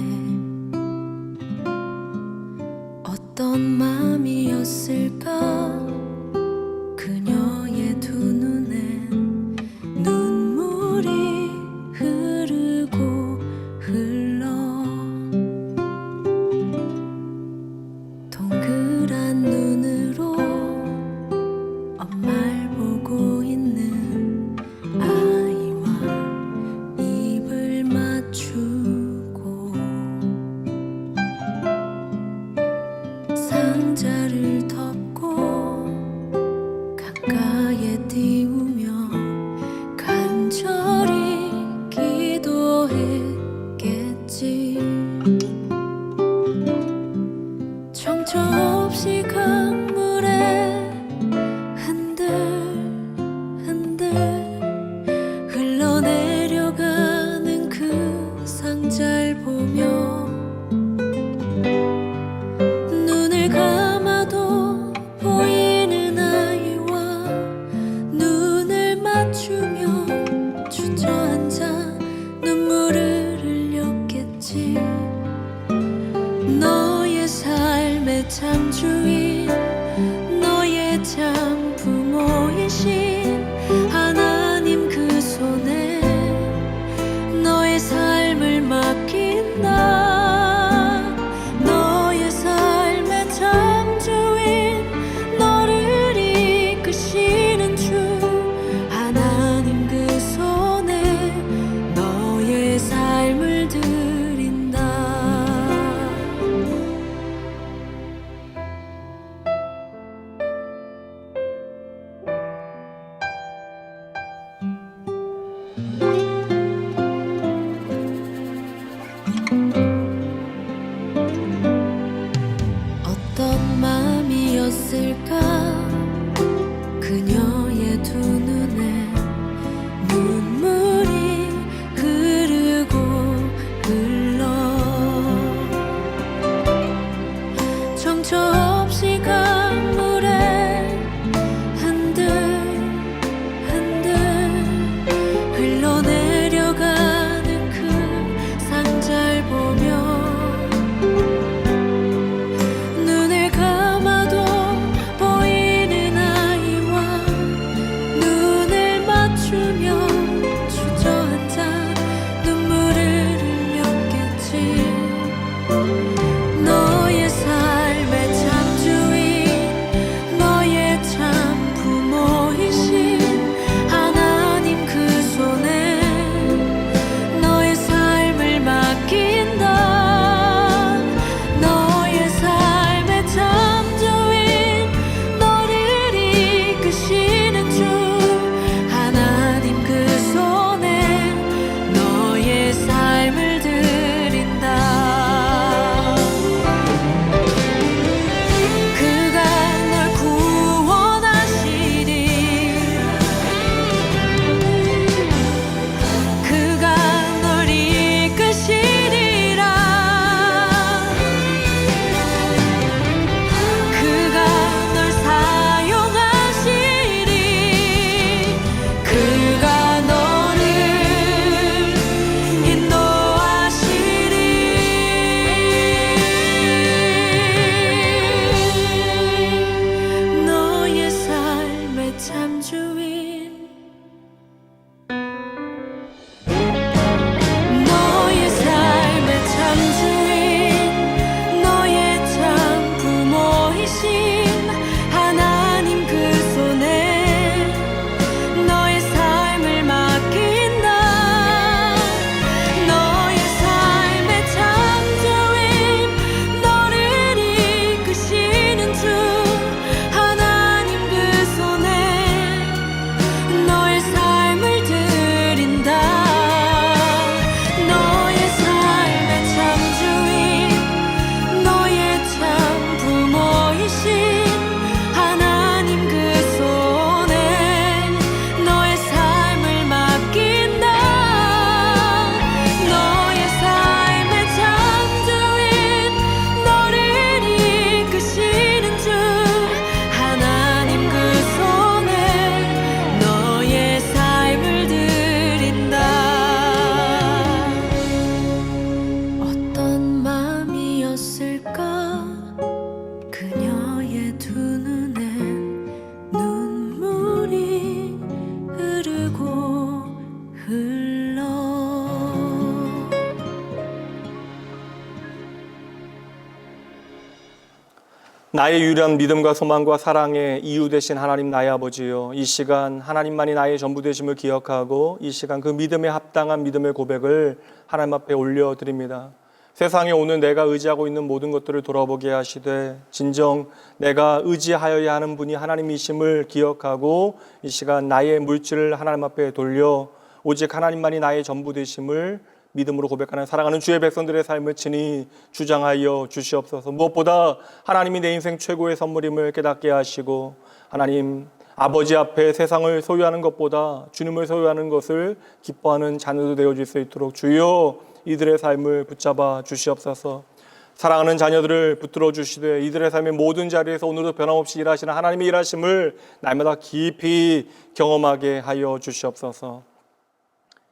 어떤 마음이었을까 그녀의 두 눈엔 눈물이 흐르고 흘러 동그란 눈으로 엄마를 보고 있는 아이와 입을 맞추고 상자를 덮고 가까이에 띄우며 간절히 기도했겠지. 정처 없이 강물에 흔들흔들 흘러내려가는 그 상자를 보며 참 주인 너의 참 부모이신 하나님 그 손에 너의 삶을 맡긴다. 너의 삶의 참 주인 너를 이끄시는 주 하나님 그 손에 너의 삶을 드린다. 어떤 마음이었을까 그녀의 두 눈에 눈물이 흐르고 흘러 정처 없이 강물에 흔들흔들 흘러내려가는 그 상자를 보며 눈을 감아도 보이는 아이와 눈을 맞추며 주저앉아 눈물을 흘렸겠지. 너의 삶의 참 주인 너의 참 부모이신 하나님 그 손에 너의 삶을 맡긴다. 너의 삶의 참 주인 너를 이끄시는 주 하나님 그 손에 너의 삶을 드린다. 그가 널 구원하시리. 그가 널 이끄시리라. 그가 널 사용하시리. 그가 너를 인도하시리. 너의 삶의 참 주인 너의 삶의 참 주인 너의 참 부모이신 하나님 그 손에 너의 삶을 맡긴다. 너의 삶의 참 주인 너를 이끄시는 주 하나님 그 손에 너의 삶을 드린다. 너의 삶의 참 주인 너의 참 부모이신 하나님 그 손에 너의 삶을 맡긴다. 너의 삶의 참 주인 너를 이끄시는 주 하나님 그 손에 너의 삶을 드린다. 어떤 마음이었을까 그녀의 두 눈엔 눈물이 흐르고 흘러 나의 유일한 믿음과 소망과 사랑의 이유 되신 하나님 나의 아버지요, 이 시간 하나님만이 나의 전부 되심을 기억하고 이 시간 그 믿음에 합당한 믿음의 고백을 하나님 앞에 올려드립니다. 세상에 오늘 내가 의지하고 있는 모든 것들을 돌아보게 하시되 진정 내가 의지하여야 하는 분이 하나님이심을 기억하고 이 시간 나의 물질을 하나님 앞에 돌려 오직 하나님만이 나의 전부 되심을 믿음으로 고백하는 사랑하는 주의 백성들의 삶을 친히 주장하여 주시옵소서. 무엇보다 하나님이 내 인생 최고의 선물임을 깨닫게 하시고 하나님 아버지 앞에 세상을 소유하는 것보다 주님을 소유하는 것을 기뻐하는 자녀도 되어줄 수 있도록 주여 이들의 삶을 붙잡아 주시옵소서. 사랑하는 자녀들을 붙들어 주시되 이들의 삶의 모든 자리에서 오늘도 변함없이 일하시는 하나님의 일하심을 날마다 깊이 경험하게 하여 주시옵소서.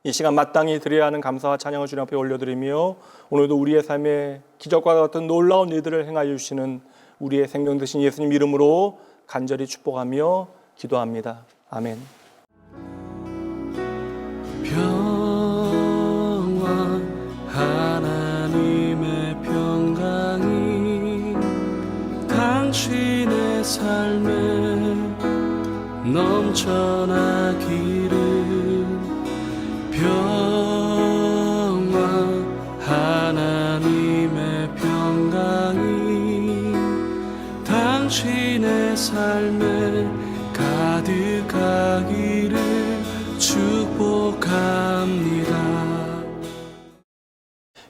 이 시간 마땅히 드려야 하는 감사와 찬양을 주님 앞에 올려드리며 오늘도 우리의 삶에 기적과 같은 놀라운 일들을 행하여 주시는 우리의 생명 되신 예수님 이름으로 간절히 축복하며 기도합니다. 아멘. 평화 하나님의 평강이 당신의 삶에 넘쳐나기를 평화 하나님의 평강이 당신의 삶에 가득하기를 축복합니다.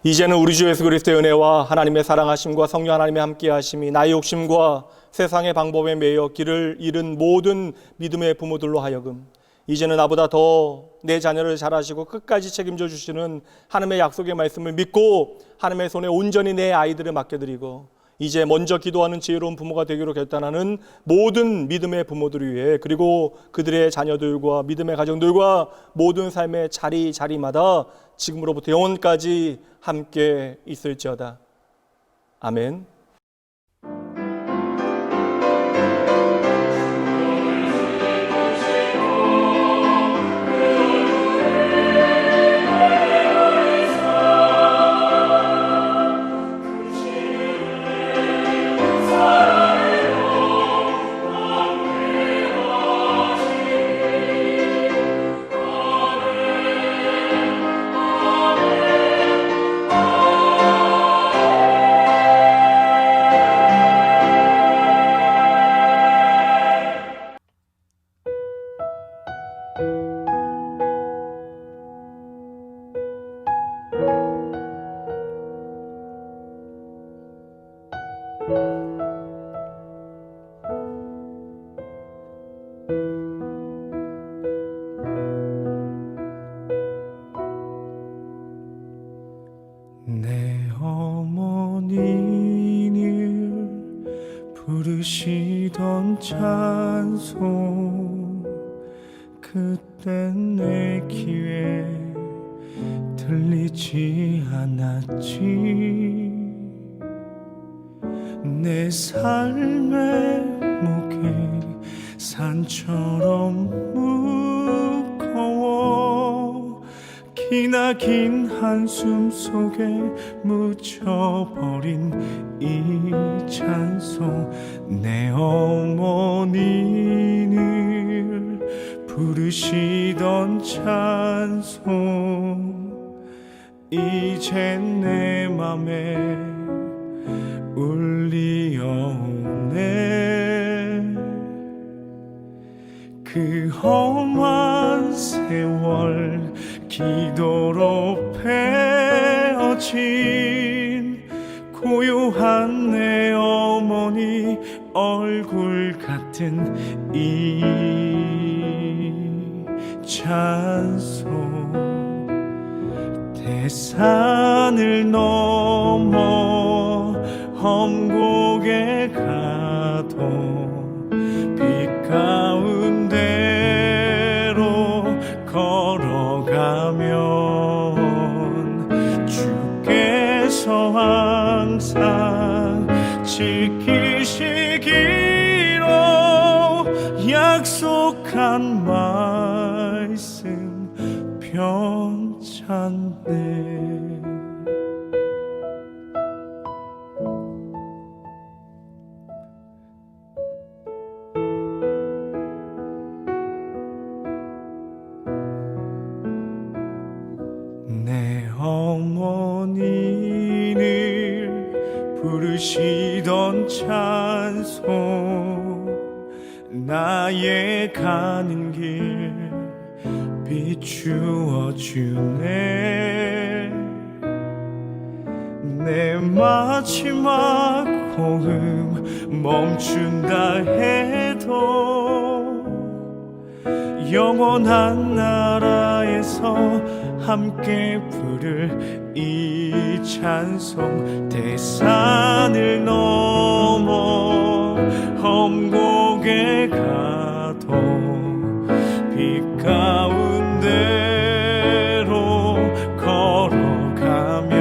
이제는 우리 주 예수 그리스도의 은혜와 하나님의 사랑하심과 성령 하나님의 함께하심이 나의 욕심과 세상의 방법에 매여 길을 잃은 모든 믿음의 부모들로 하여금 이제는 나보다 더 내 자녀를 잘 아시고 끝까지 책임져 주시는 하나님의 약속의 말씀을 믿고 하나님의 손에 온전히 내 아이들을 맡겨드리고 이제 먼저 기도하는 지혜로운 부모가 되기로 결단하는 모든 믿음의 부모들을 위해 그리고 그들의 자녀들과 믿음의 가정들과 모든 삶의 자리마다 지금으로부터 영원까지 함께 있을지어다. 아멘. 내 어머니를 부르시던 찬송 그땐 내 귀에 들리지 않았지. 내 삶의 무게 산처럼 무거워 기나긴 한숨 속에 묻혀버린 이 찬송 내 어머니를 부르시던 찬송 이젠 내 맘에 울리어오네. 그 험한 세월 기도로 베어진 고요한 내 어머니 얼굴 같은 이 찬송 대산을 넘어 험곡에 가도 빛 가운데로 걸어가면 주께서 항상 지키시기로 약속한 말씀 편찮네. 내 어머니를 부르시던 찬송 나의 가는 길 비추어주네. 내 마지막 호흡 멈춘다 해도 영원한 나라에서 함께 부를 이 찬송 대산을 넘어 험곡에 가도 빛 가운데로 걸어가면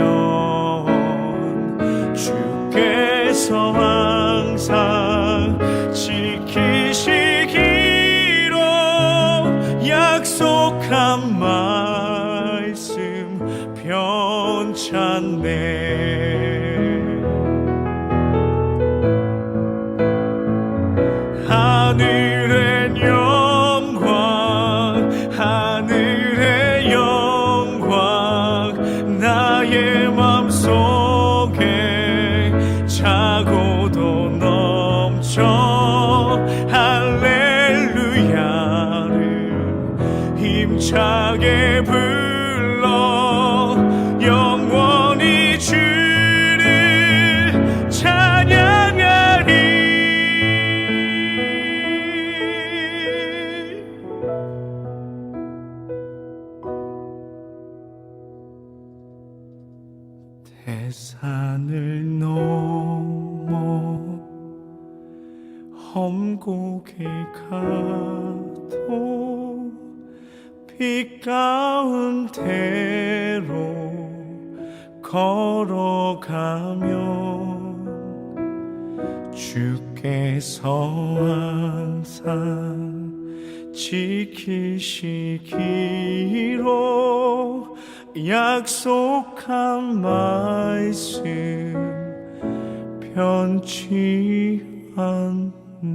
주께서 항상 찾네. 하늘의 영광, 하늘의 영광, 나의 맘속에 차고도 넘쳐. 할렐루야를 힘차게 불러 영원히 주를 찬양하리. 대산을 넘어 험곡에 가도 빛 가운데로 걸어가면 주께서 항상 지키시기로 약속한 말씀 변치 않네.